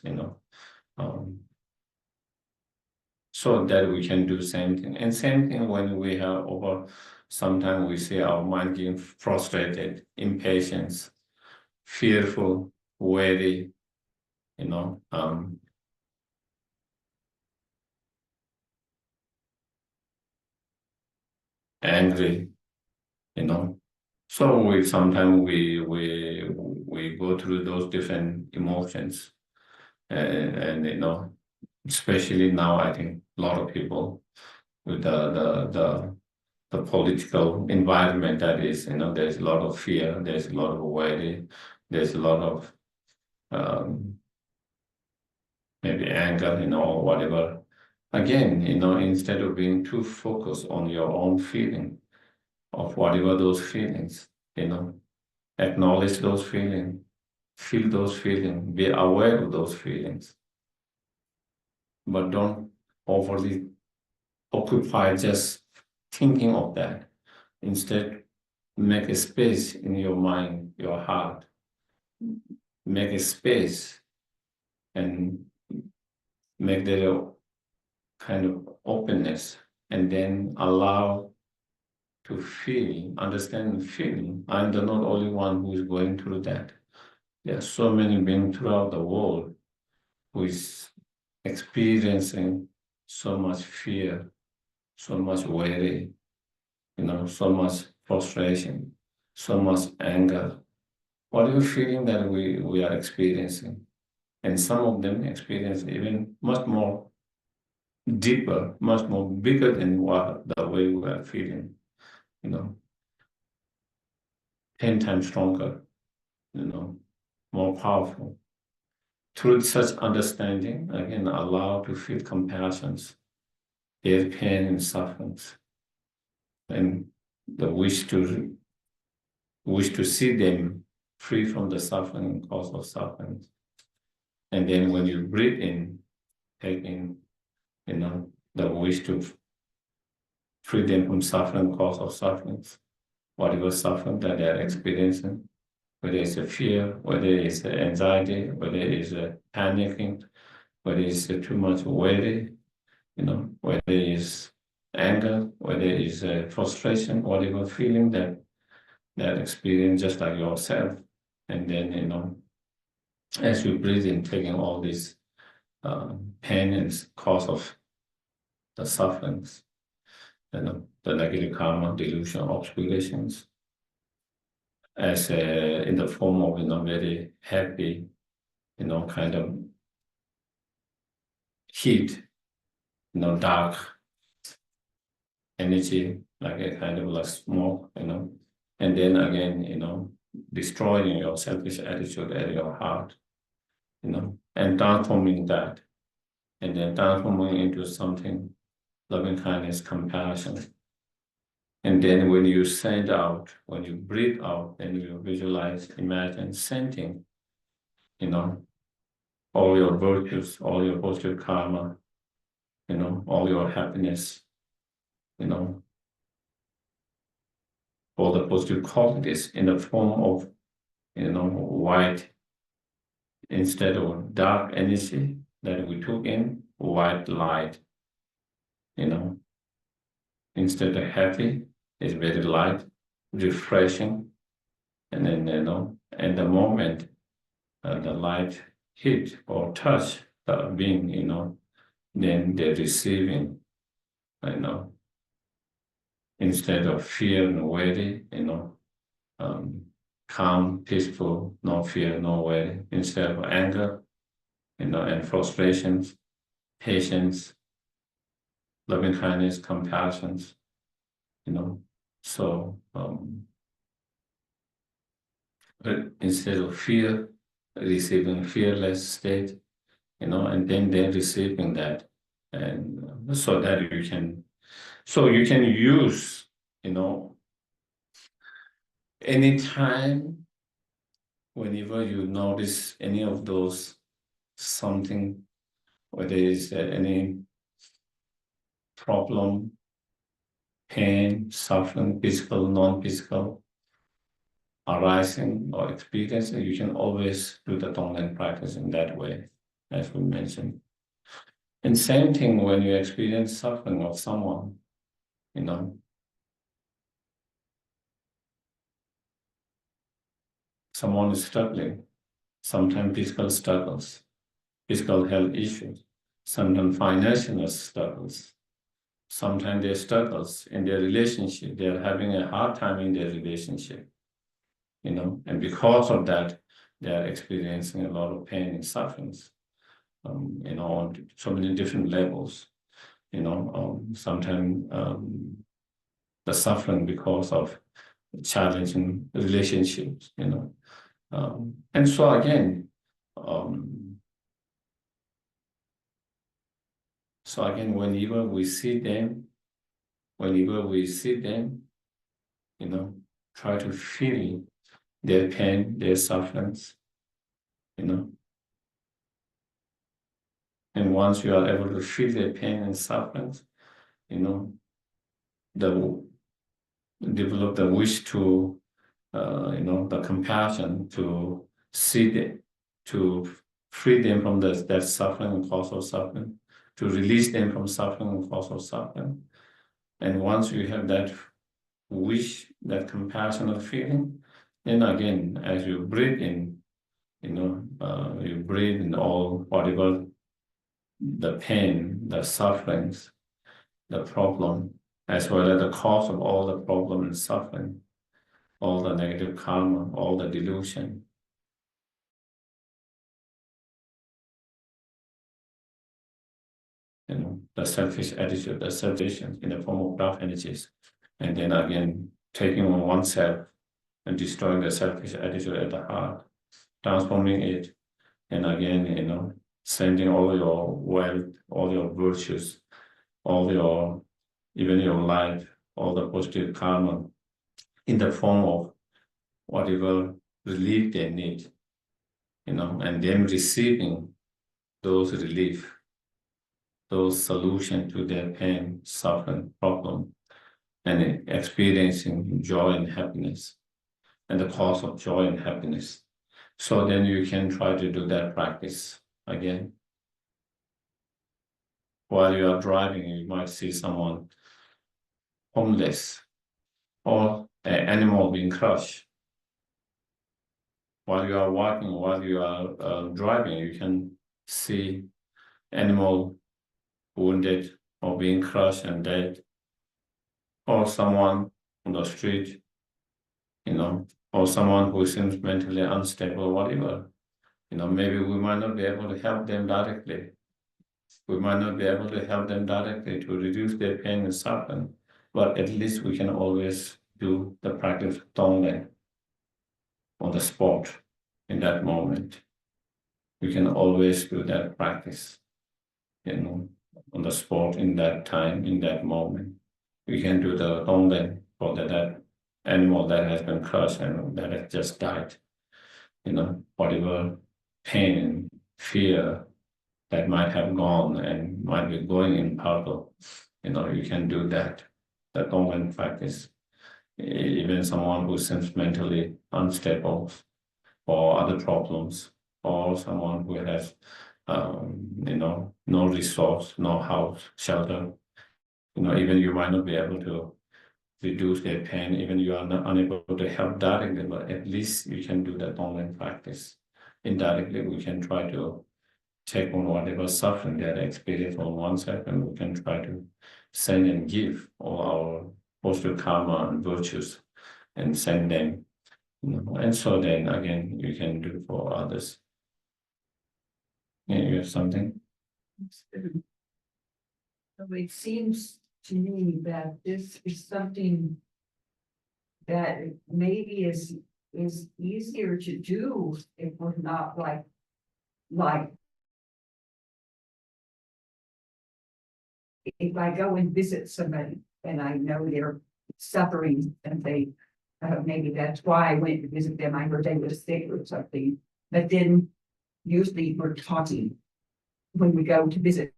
so that we can do same thing. And same thing when we have over, sometimes we see our mind getting frustrated, impatient, fearful, weary, angry, So we sometimes we go through those different emotions, and especially now, I think a lot of people with the political environment that is, there's a lot of fear, there's a lot of worry, there's a lot of maybe anger, or whatever. Again, instead of being too focused on your own feeling of whatever those feelings, acknowledge those feelings, feel those feelings, be aware of those feelings, but don't overly occupy just thinking of that. Instead, make a space in your mind, your heart, make a space and make there a kind of openness, and then allow to feel, understand and feel. I'm the not only one who is going through that. There are so many beings throughout the world who is experiencing so much fear, so much worry, so much frustration, so much anger, whatever feeling that we are experiencing. And some of them experience even much more deeper, much more bigger than what the way we are feeling, 10 times stronger, more powerful. Through such understanding, again, allow to feel compassion, their pain and sufferings, and the wish to see them free from the suffering and cause of suffering. And then when you breathe in, take in, the wish to free them from suffering, cause of sufferings, whatever suffering that they are experiencing, whether it's a fear, whether it's anxiety, whether it's panicking, whether it's too much worry, whether it's anger, whether it's frustration, whatever feeling that experience, just like yourself. And then, as you breathe in, taking all this pain and cause of the sufferings, the negative karma, delusion, obscurations, as in the form of, very happy, kind of heat, dark energy, like a kind of like smoke, and then again, destroying your selfish attitude at your heart, and transforming that, and then transforming into something loving kindness, compassion. And then when you send out, when you breathe out, then you visualize, imagine, sending, all your virtues, all your positive karma, all your happiness, all the positive qualities in the form of, white, instead of dark energy that we took in, white light, instead of heavy, it's very light, refreshing, and then, and the moment the light hit or touch the being, then they're receiving, instead of fear and worry, calm, peaceful, no fear, no worry, instead of anger, and frustrations, patience, loving kindness, compassion, so instead of fear, receiving fearless state, and then they're receiving that, and so that you can use, anytime, whenever you notice any of those something, whether it's any problem, pain, suffering, physical, non-physical, arising or experiencing, you can always do the Tonglen practice in that way, as we mentioned. And same thing when you experience suffering of someone, someone is struggling, sometimes physical struggles, physical health issues, sometimes financial struggles, sometimes their struggles in their relationship, they're having a hard time in their relationship, and because of that, they are experiencing a lot of pain and sufferings, on so many different levels, sometimes the suffering because of challenging relationships, and so again, whenever we see them, try to feel their pain, their sufferings, and once you are able to feel their pain and sufferings, the develop the wish to, the compassion to see them, to free them from that suffering and cause of suffering, to release them from suffering and cause of suffering. And once you have that wish, that compassionate feeling, then again, as you breathe in, you breathe in all whatever the pain, the sufferings, the problem, as well as the cause of all the problem and suffering, all the negative karma, all the delusion. The selfish attitude, the selfishness in the form of dark energies. And then again, taking on oneself and destroying the selfish attitude at the heart, transforming it, and again, sending all your wealth, all your virtues, even your life, all the positive karma in the form of whatever relief they need, and then receiving those relief, those solutions to their pain, suffering, problem, and experiencing joy and happiness, and the cause of joy and happiness. So then you can try to do that practice again. While you are driving, you might see someone homeless or an animal being crushed. While you are walking, while you are driving, you can see animal wounded or being crushed and dead, or someone on the street, or someone who seems mentally unstable, whatever. Maybe we might not be able to help them directly. We might not be able to help them directly to reduce their pain and suffering, but at least we can always do the practice of Tonglen on the spot in that moment. We can always do that practice, on the spot in that time, in that moment. We can do the Tonglen for that animal that has been crushed and that has just died. Whatever pain, fear that might have gone and might be going in purple, you can do that. The Tonglen practice. Even someone who seems mentally unstable or other problems, or someone who has, no resource, no house, shelter, even you might not be able to reduce their pain, even you are not unable to help directly, but at least you can do that online practice. Indirectly, we can try to take on whatever suffering they experience on one side, and we can try to send and give all our positive karma and virtues and send them, and so then again, you can do for others. Yeah, you have something? So it seems to me that this is something that maybe is easier to do if we're not like if I go and visit somebody and I know they're suffering and maybe that's why I went to visit them. I heard they were sick or something, but then usually we're talking when we go to visit.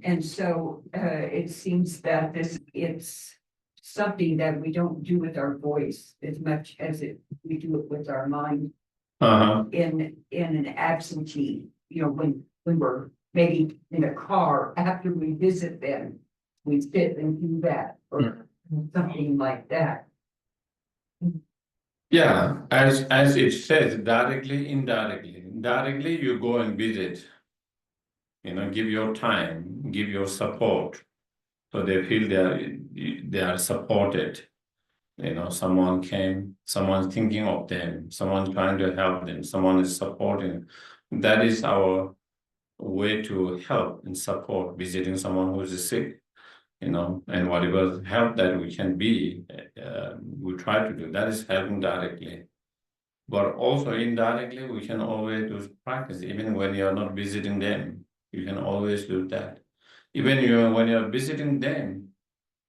And so it seems that it's something that we don't do with our voice as much as we do it with our mind in an absentee, when we're maybe in a car after we visit them, we sit and do that or something like that. Yeah, as it says, directly, indirectly. Directly, you go and visit, give your time, give your support, so they feel they are supported. Someone came, someone's thinking of them, someone trying to help them, someone is supporting. That is our way to help and support visiting someone who is sick, and whatever help that we can be, we try to do. That is helping directly. But also indirectly, we can always do practice, even when you're not visiting them. You can always do that. Even when you're visiting them,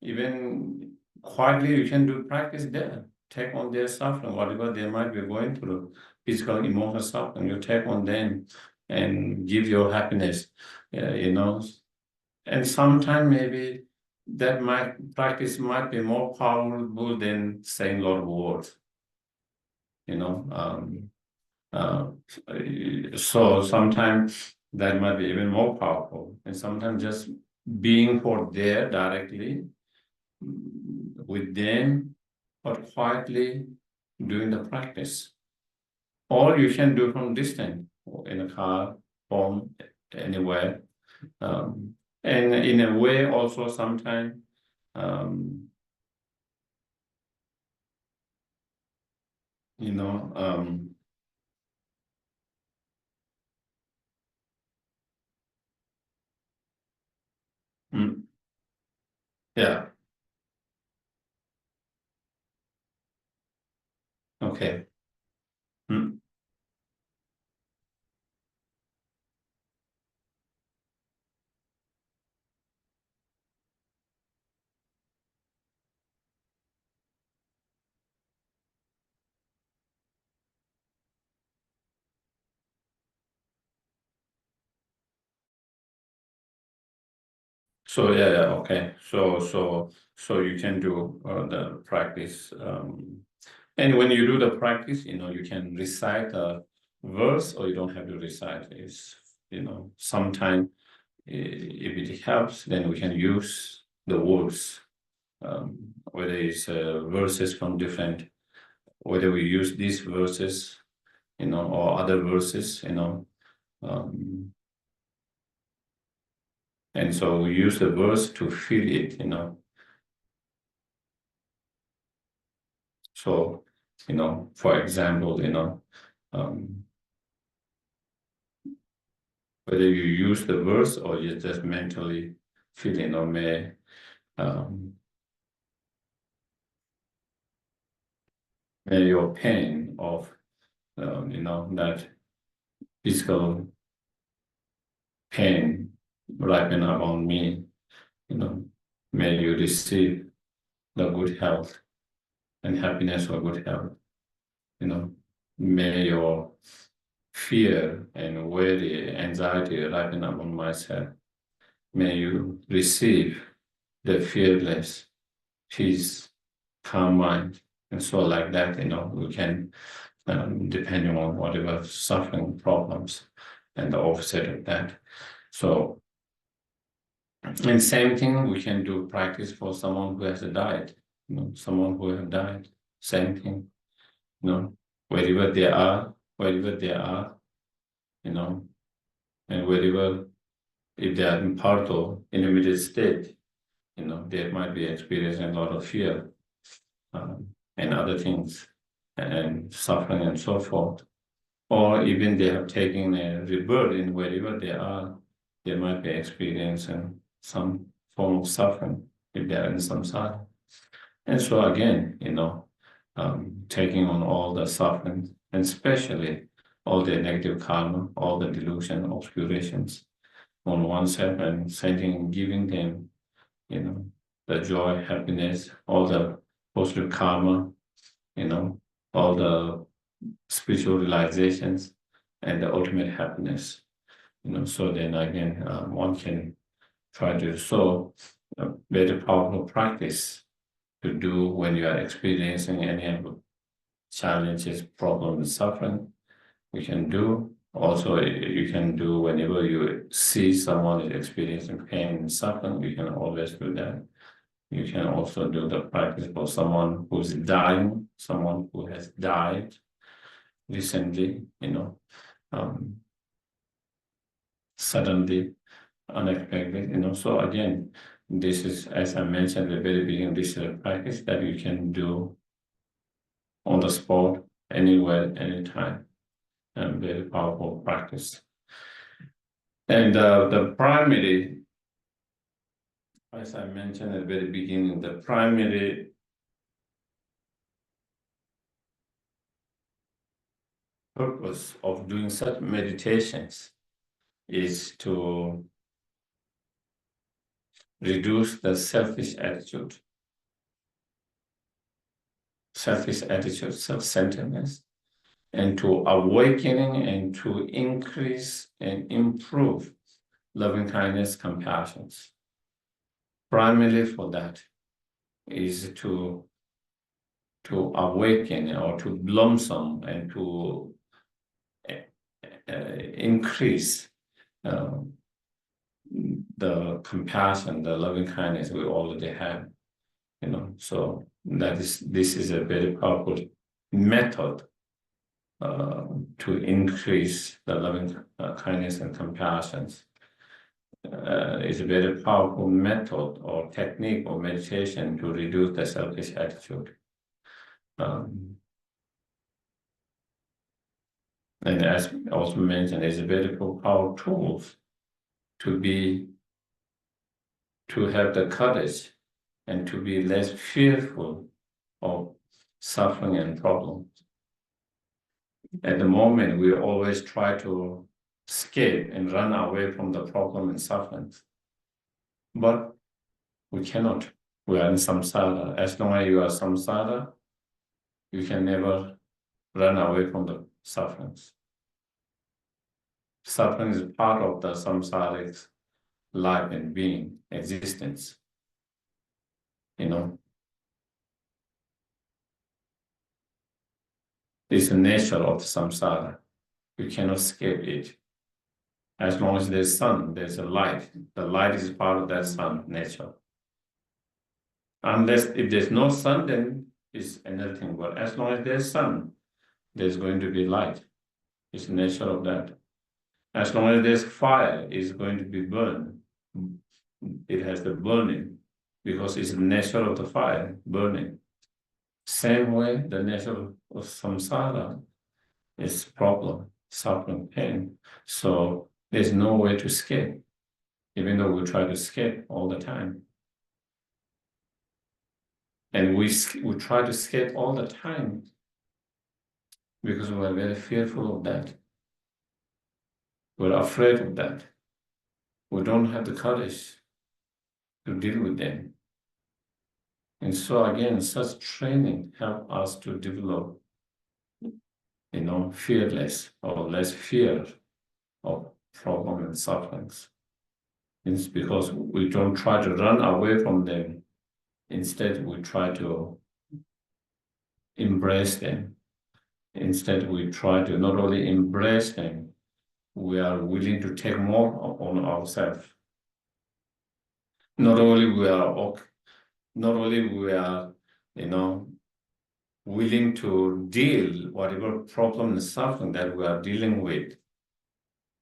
even quietly, you can do practice there. Take on their suffering, whatever they might be going through, physical, emotional suffering. You take on them and give your happiness, And sometimes maybe that practice might be more powerful than saying a lot of words. So sometimes that might be even more powerful, and sometimes just being for there directly with them, but quietly doing the practice. Or you can do from distance, in a car, home, anywhere. And in a way also sometimes um, you know mm, yeah, okay. Mm. So yeah, okay. So you can do the practice, and when you do the practice, you can recite a verse, or you don't have to recite. It's sometime if it helps, then we can use the words, whether it's verses from different, whether we use these verses, or other verses, um, and so we use the verse to feel it. So, for example, um, whether you use the verse or you just mentally feel, um, may your pain of, that physical pain ripen up on me, may you receive the good health and happiness or good health, may your fear and worry, anxiety ripen up on myself. May you receive the fearless peace, calm mind, and so like that, we can, depending on whatever suffering problems, and the opposite of that. So, and same thing we can do practice for someone who has died, someone who has died, same thing, wherever they are, and wherever, if they are in part of intermediate state, they might be experiencing a lot of fear, and other things, and suffering and so forth. Or even they have taken a rebirth in wherever they are, they might be experiencing some form of suffering if they are in samsara. And so again, taking on all the suffering, and especially all the negative karma, all the delusion, obscurations, on oneself and sending, giving them, the joy, happiness, all the positive karma, all the spiritual realizations and the ultimate happiness. So then again, one can try to so a very powerful practice to do when you are experiencing any challenges, problems, suffering. We can do also. You can do whenever you see someone is experiencing pain and suffering. You can always do that. You can also do the practice for someone who's dying, someone who has died recently. Suddenly, unexpected. So again, this is, as I mentioned at the very beginning, this is a practice that you can do on the spot, anywhere, anytime, and very powerful practice. And the primary, as I mentioned at the very beginning, the primary purpose of doing such meditations is to reduce the selfish attitude, self-centeredness, and to awakening and to increase and improve loving kindness, compassions. Primarily for that is to awaken or to blossom and to increase the compassion, the loving kindness we already have. So this is a very powerful method to increase the loving kindness and compassions. It's a very powerful method or technique or meditation to reduce the selfish attitude. And as also mentioned, it's a very powerful tool to have the courage and to be less fearful of suffering and problems. At the moment, we always try to escape and run away from the problem and sufferings. But we cannot. We are in samsara. As long as you are samsara, you can never run away from the sufferings. Suffering is part of the samsaric life and being, existence. It's the nature of samsara. You cannot escape it. As long as there's sun, there's a light. The light is part of that sun nature. Unless if there's no sun, then it's another thing. But as long as there's sun, there's going to be light. It's the nature of that. As long as there's fire, it's going to be burned. It has the burning because it's the nature of the fire, burning. Same way, the nature of samsara is problem, suffering, pain. So there's no way to escape, even though we try to escape all the time. And we try to escape all the time because we're very fearful of that. We're afraid of that. We don't have the courage to deal with them. And so again, such training help us to develop, fearless or less fear of problem and sufferings. It's because we don't try to run away from them. Instead, we try to embrace them. Instead, we try to not only embrace them, we are willing to take more on ourselves. Not only we are, willing to deal whatever problem and suffering that we are dealing with,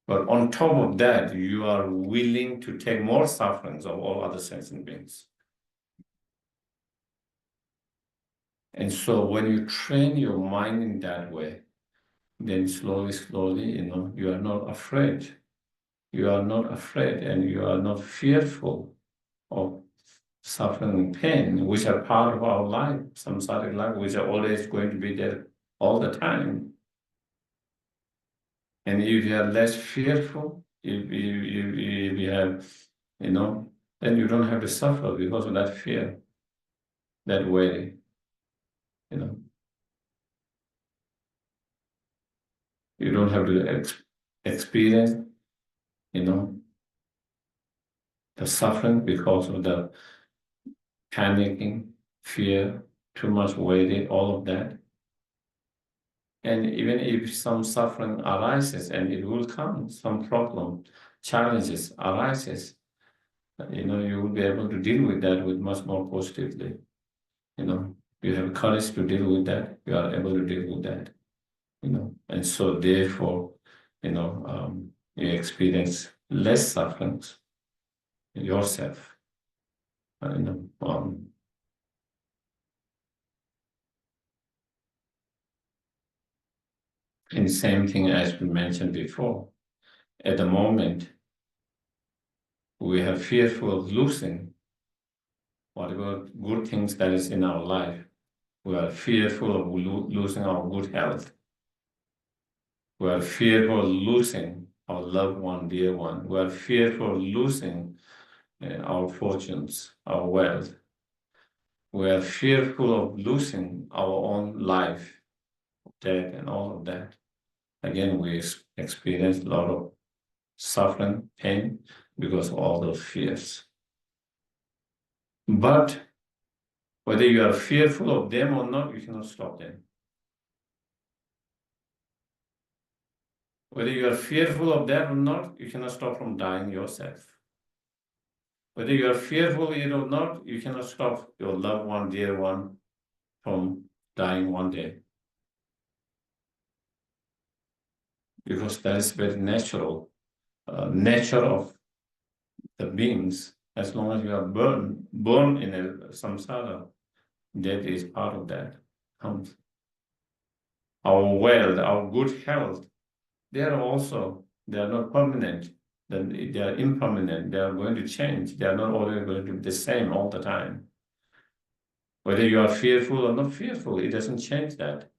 but on top of that, you are willing to take more sufferings of all other sentient beings. And so when you train your mind in that way, then slowly, you are not afraid. You are not afraid and you are not fearful of suffering and pain, which are part of our life, samsaric life, which are always going to be there all the time. And if you are less fearful, if you have, then you don't have to suffer because of that fear, that way, You don't have to experience, the suffering because of the panicking, fear, too much worry, all of that. And even if some suffering arises, and it will come, some problem, challenges arises, you will be able to deal with that with much more positively. You have courage to deal with that, you are able to deal with that, and so therefore, you experience less sufferings yourself. And the same thing as we mentioned before. At the moment, we are fearful of losing whatever good things that is in our life. We are fearful of losing our good health. We are fearful of losing our loved one, dear one. We are fearful of losing our fortunes, our wealth. We are fearful of losing our own life, death, and all of that. Again, we experience a lot of suffering, pain, because of all those fears. But whether you are fearful of them or not, you cannot stop them. Whether you are fearful of that or not, you cannot stop from dying yourself. Whether you are fearful or not, you cannot stop your loved one, dear one, from dying one day. Because that is very natural, nature of the beings. As long as you are born in a samsara, death is part of that. Our wealth, our good health, they are not permanent. They are impermanent. They are going to change. They are not always going to be the same all the time. Whether you are fearful or not fearful, it doesn't change that.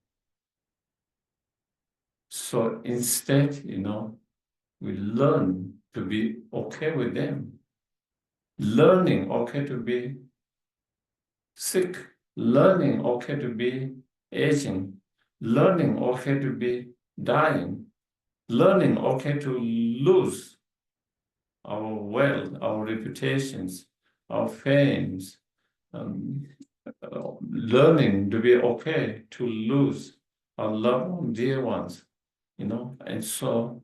So instead, we learn to be okay with them. Learning okay to be sick. Learning okay to be aging. Learning okay to be dying. Learning okay to lose our wealth, our reputations, our fames, learning to be okay to lose our loved ones, dear ones, and so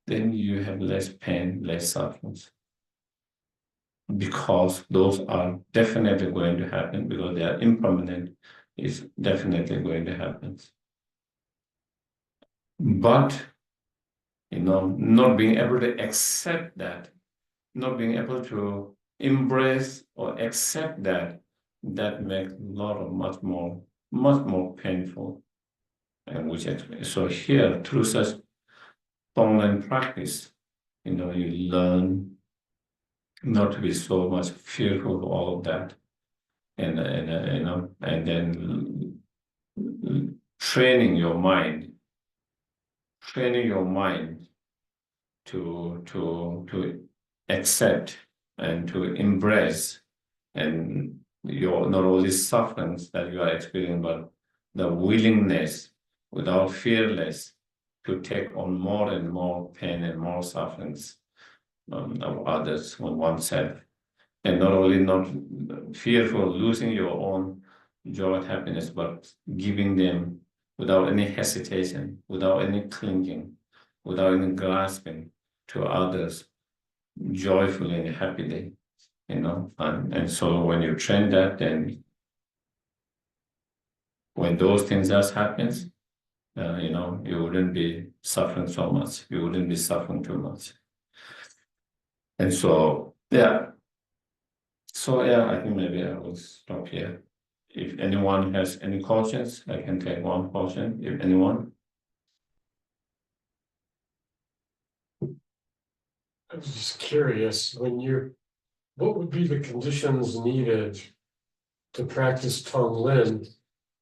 then you have less pain, less sufferings. Because those are definitely going to happen, because they are impermanent, is definitely going to happen. But, not being able to accept that, not being able to embrace or accept that makes a lot of much more painful. And so here, through such online practice, you learn not to be so much fearful of all of that, and then training your mind to accept and to embrace, and your not only sufferings that you are experiencing, but the willingness, without fearless, to take on more and more pain and more sufferings of others, on oneself, and not only not fearful of losing your own joy and happiness, but giving them without any hesitation, without any clinging, without any grasping to others, joyfully and happily, and so when you train that, then when those things just happens, you wouldn't be suffering so much, you wouldn't be suffering too much. And so, I think maybe I will stop here. If anyone has any questions, I can take one question, if anyone. I was just curious, what would be the conditions needed to practice Tonglen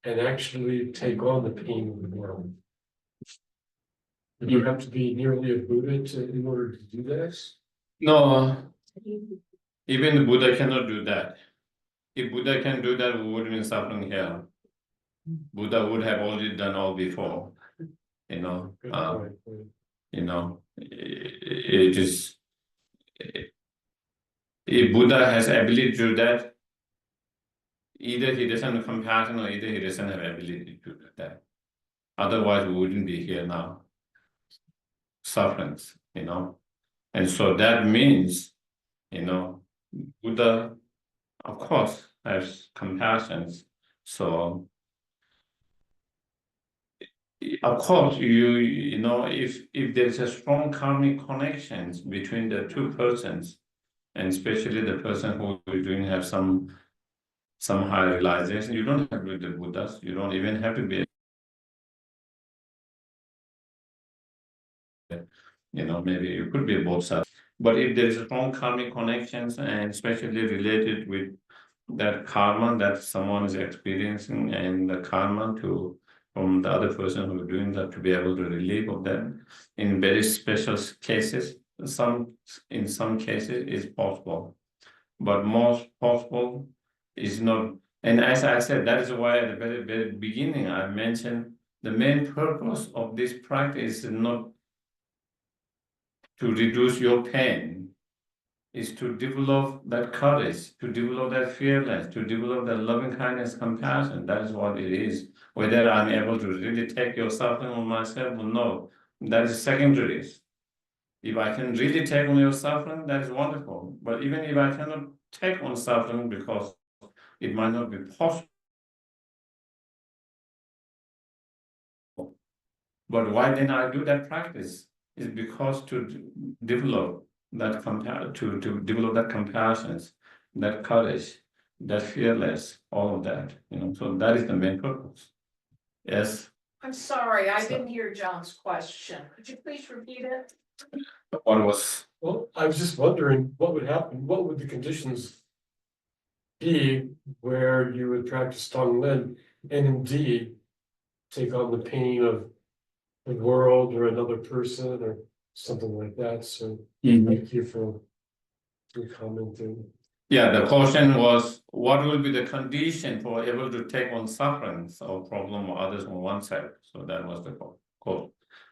and actually take on the pain of the world? You have to be nearly a Buddha in order to do this? No, even the Buddha cannot do that. If Buddha can do that, we wouldn't be suffering here. Buddha would have already done all before, you know. Good point. You know, it is if Buddha has ability to do that, either he doesn't have compassion or either he doesn't have ability to do that. Otherwise, we wouldn't be here now. Sufferings, you know. And so that means, you know, Buddha, of course, has compassion. So of course, you know, if there's a strong karmic connections between the two persons, and especially the person who is doing have some high realization, you don't have to be the Buddhas, you don't even have to be, you know, maybe you could be both sides. But if there is a strong karmic connections and especially related with that karma that someone is experiencing and the karma to from the other person who is doing that to be able to relieve of them in very special cases, in some cases is possible, but most possible is not. And as I said, that is why at the very beginning I mentioned the main purpose of this practice is not to reduce your pain, is to develop that courage, to develop that fearless, to develop that loving kindness, compassion. That is what it is. Whether I'm able to really take your suffering on myself or no, that is secondary. If I can really take on your suffering, that is wonderful. But even if I cannot take on suffering because it might not be possible, but why then I do that practice is because to develop that to develop that compassion, that courage, that fearless, all of that, you know. So that is the main purpose. Yes. I'm sorry, I didn't hear John's question. Could you please repeat it? What was Well, I was just wondering what would happen, what would the conditions be where you would practice Tonglen and indeed take on the pain of the world or another person or something like that, so thank you for commenting. Yeah, the question was, what will be the condition for able to take on sufferings or problem or others on oneself? So that was the quote.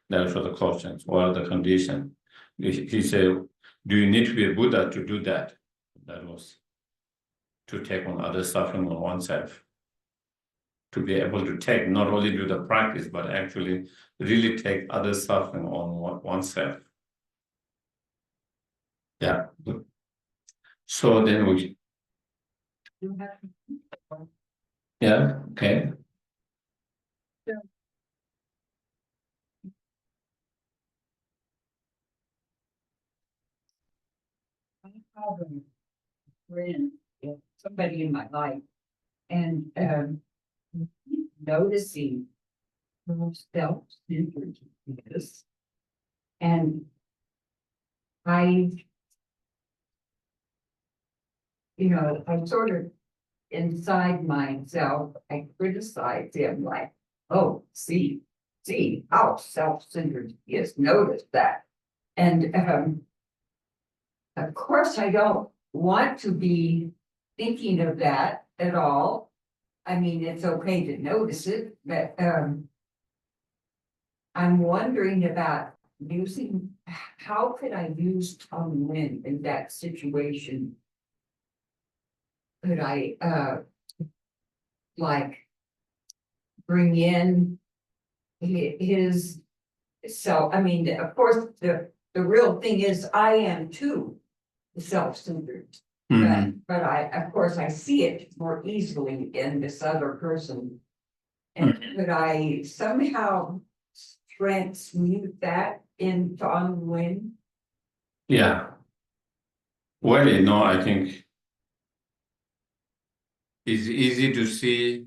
That was the questions. What are the conditions? He said, do you need to be a Buddha to do that? That was to take on other suffering on oneself. To be able to take, not only do the practice, but actually really take other suffering on oneself. Yeah. So then we, yeah, okay. I have a friend, somebody in my life, and noticing how self-centered he is. And I, I sort of inside myself, I criticize him like, oh, see how self-centered he is. Notice that. And of course, I don't want to be thinking of that at all. I mean, it's okay to notice it, but I'm wondering about how could I use Tonglen in that situation? Could I like bring in his self? I mean, of course, the real thing is I am too self-centered. But of course, I see it more easily in this other person. And could I somehow transmute that in Tonglen? Yeah. Well, you know, I think it's easy to see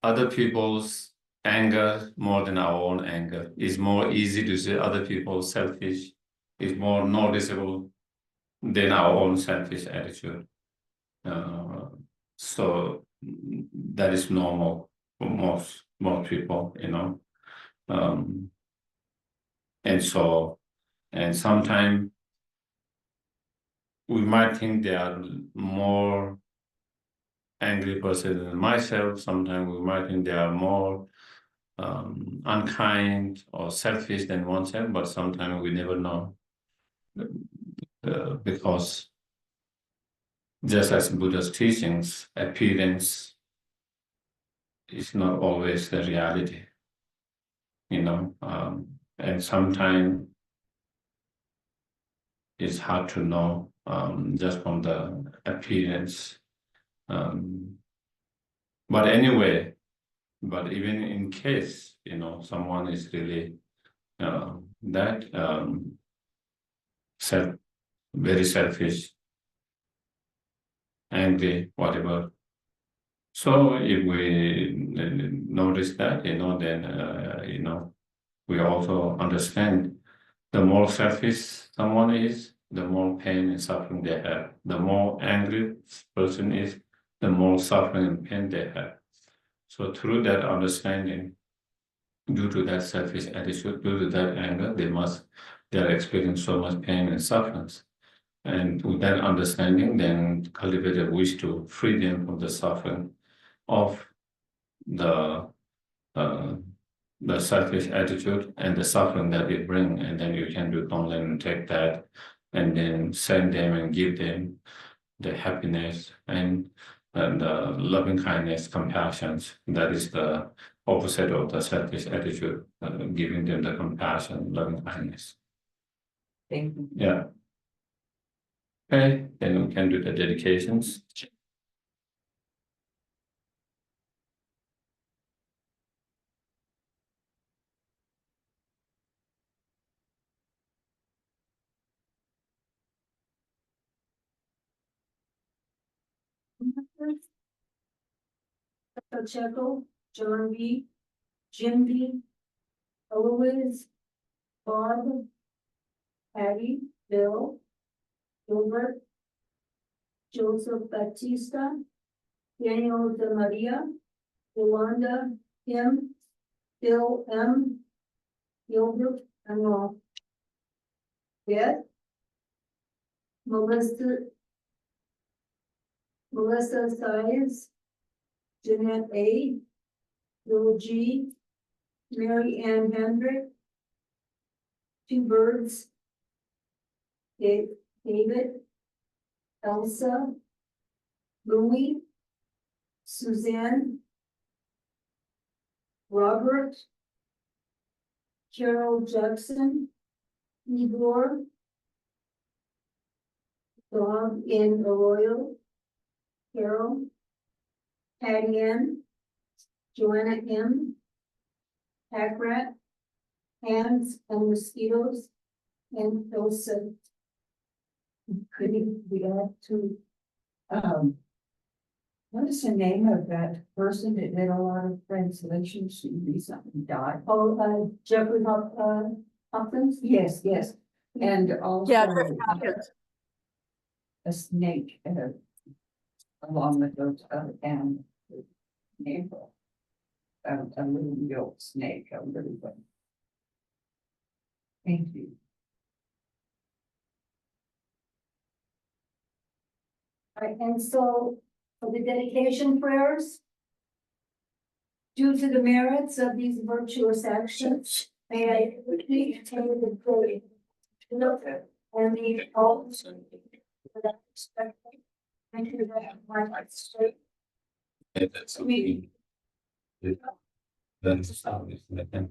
other people's anger more than our own anger. It's more easy to see other people's selfish. It's more noticeable than our own selfish attitude. So that is normal for most people, you know. And so, and sometimes we might think they are more angry person than myself. Sometimes we might think they are more unkind or selfish than oneself, but sometimes we never know. Because just as Buddha's teachings, appearance is not always the reality, and sometimes it's hard to know just from the appearance. But anyway, but even in case, someone is really that very selfish, angry, whatever. So if we notice that, then, we also understand the more selfish someone is, the more pain and suffering they have. The more angry person is, the more suffering and pain they have. So through that understanding, due to that selfish attitude, due to that anger, they are experiencing so much pain and suffering. And with that understanding, then cultivate a wish to free them from the suffering of the uh, the selfish attitude and the suffering that it brings, and then you can do online and take that, and then send them and give them the happiness and the loving kindness, compassion. That is the opposite of the selfish attitude, giving them the compassion, loving kindness. Thank you. Yeah. Okay, then we can do the dedications. Pacheco, John B, Jim B, Eloise, Bob, Patty, Bill, Gilbert, Joseph Batista, Daniel De Maria, Yolanda, Kim, Bill M, Gilbert, and all. Beth, Melissa Sides, Jeanette A, Bill G, Mary Ann Hendrick, Two Birds, David, Elsa, Louis, Suzanne, Robert, Carol Jackson, Igor, Dog in Arroyo, Carol, Patty Ann, Joanna M, Pack Rat, Hands and Mosquitoes, and Elsa. Could we add to, what is the name of that person that did a lot of translations who recently died? Oh, Jeffrey Hopkins? Yes, yes, and also. Yeah, Jeffrey Hopkins. A snake, along with those other animals. Neighbor. A little yolk snake, a little one. Thank you. Right, and so for the dedication prayers, due to the merits of these virtuous actions, may I quickly attain the glory and the alms without respect. Thank you that my heart straight. That's okay. That's how it's like that.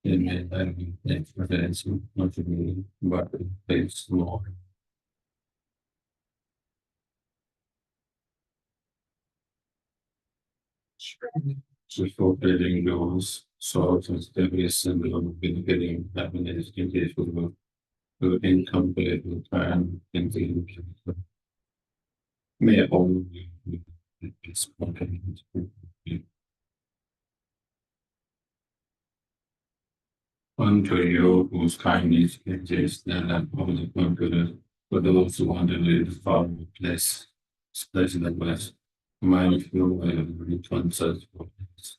It's reference not to me, but it's more. So fulfilling those sorts of every symbol of benefiting happiness in case we will incomplete with time and the may all be spoken. Unto you whose kindness exists and have only confidence for those who want to live far place, pleasant and blessed. Mindful and returns us for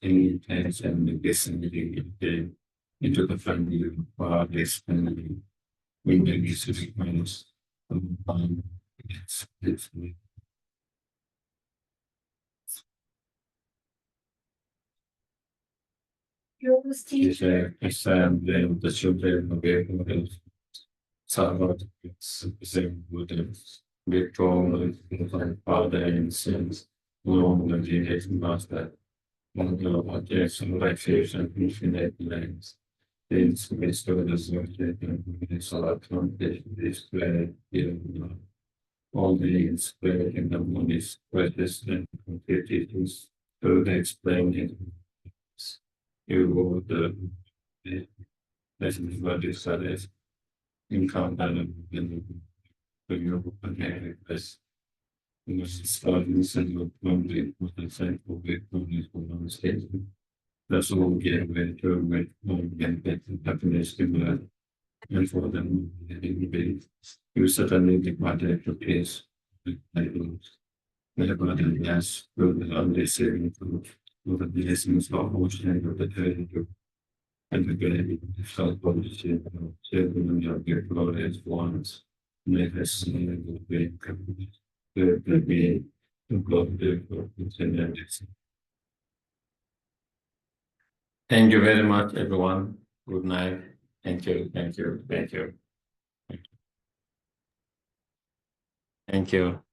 any intention and destiny in into the family of this family. We may be civic minus. It's Fearless teacher, the children of Abraham, Sabbath, same with them. Victor, father and sons, long the generation master, one of Jackson, relaxation, infinite lands. Things restore the subject and solar foundation display in all the spread in the money's precious and competitions. So they explain it. You will the lessons what you studied in contact in the Europe and Americas. You must start listening to the central victims for non-statement. That's all get with to get the definition and for them you certainly divided the case. Never yes, will be only saving to the blessings of ocean of the territory. And the great self publishing of children of your glorious ones. Make us see the great company. There will be to God the and thank you very much, everyone. Good night. Thank you. Thank you. Thank you. Thank you.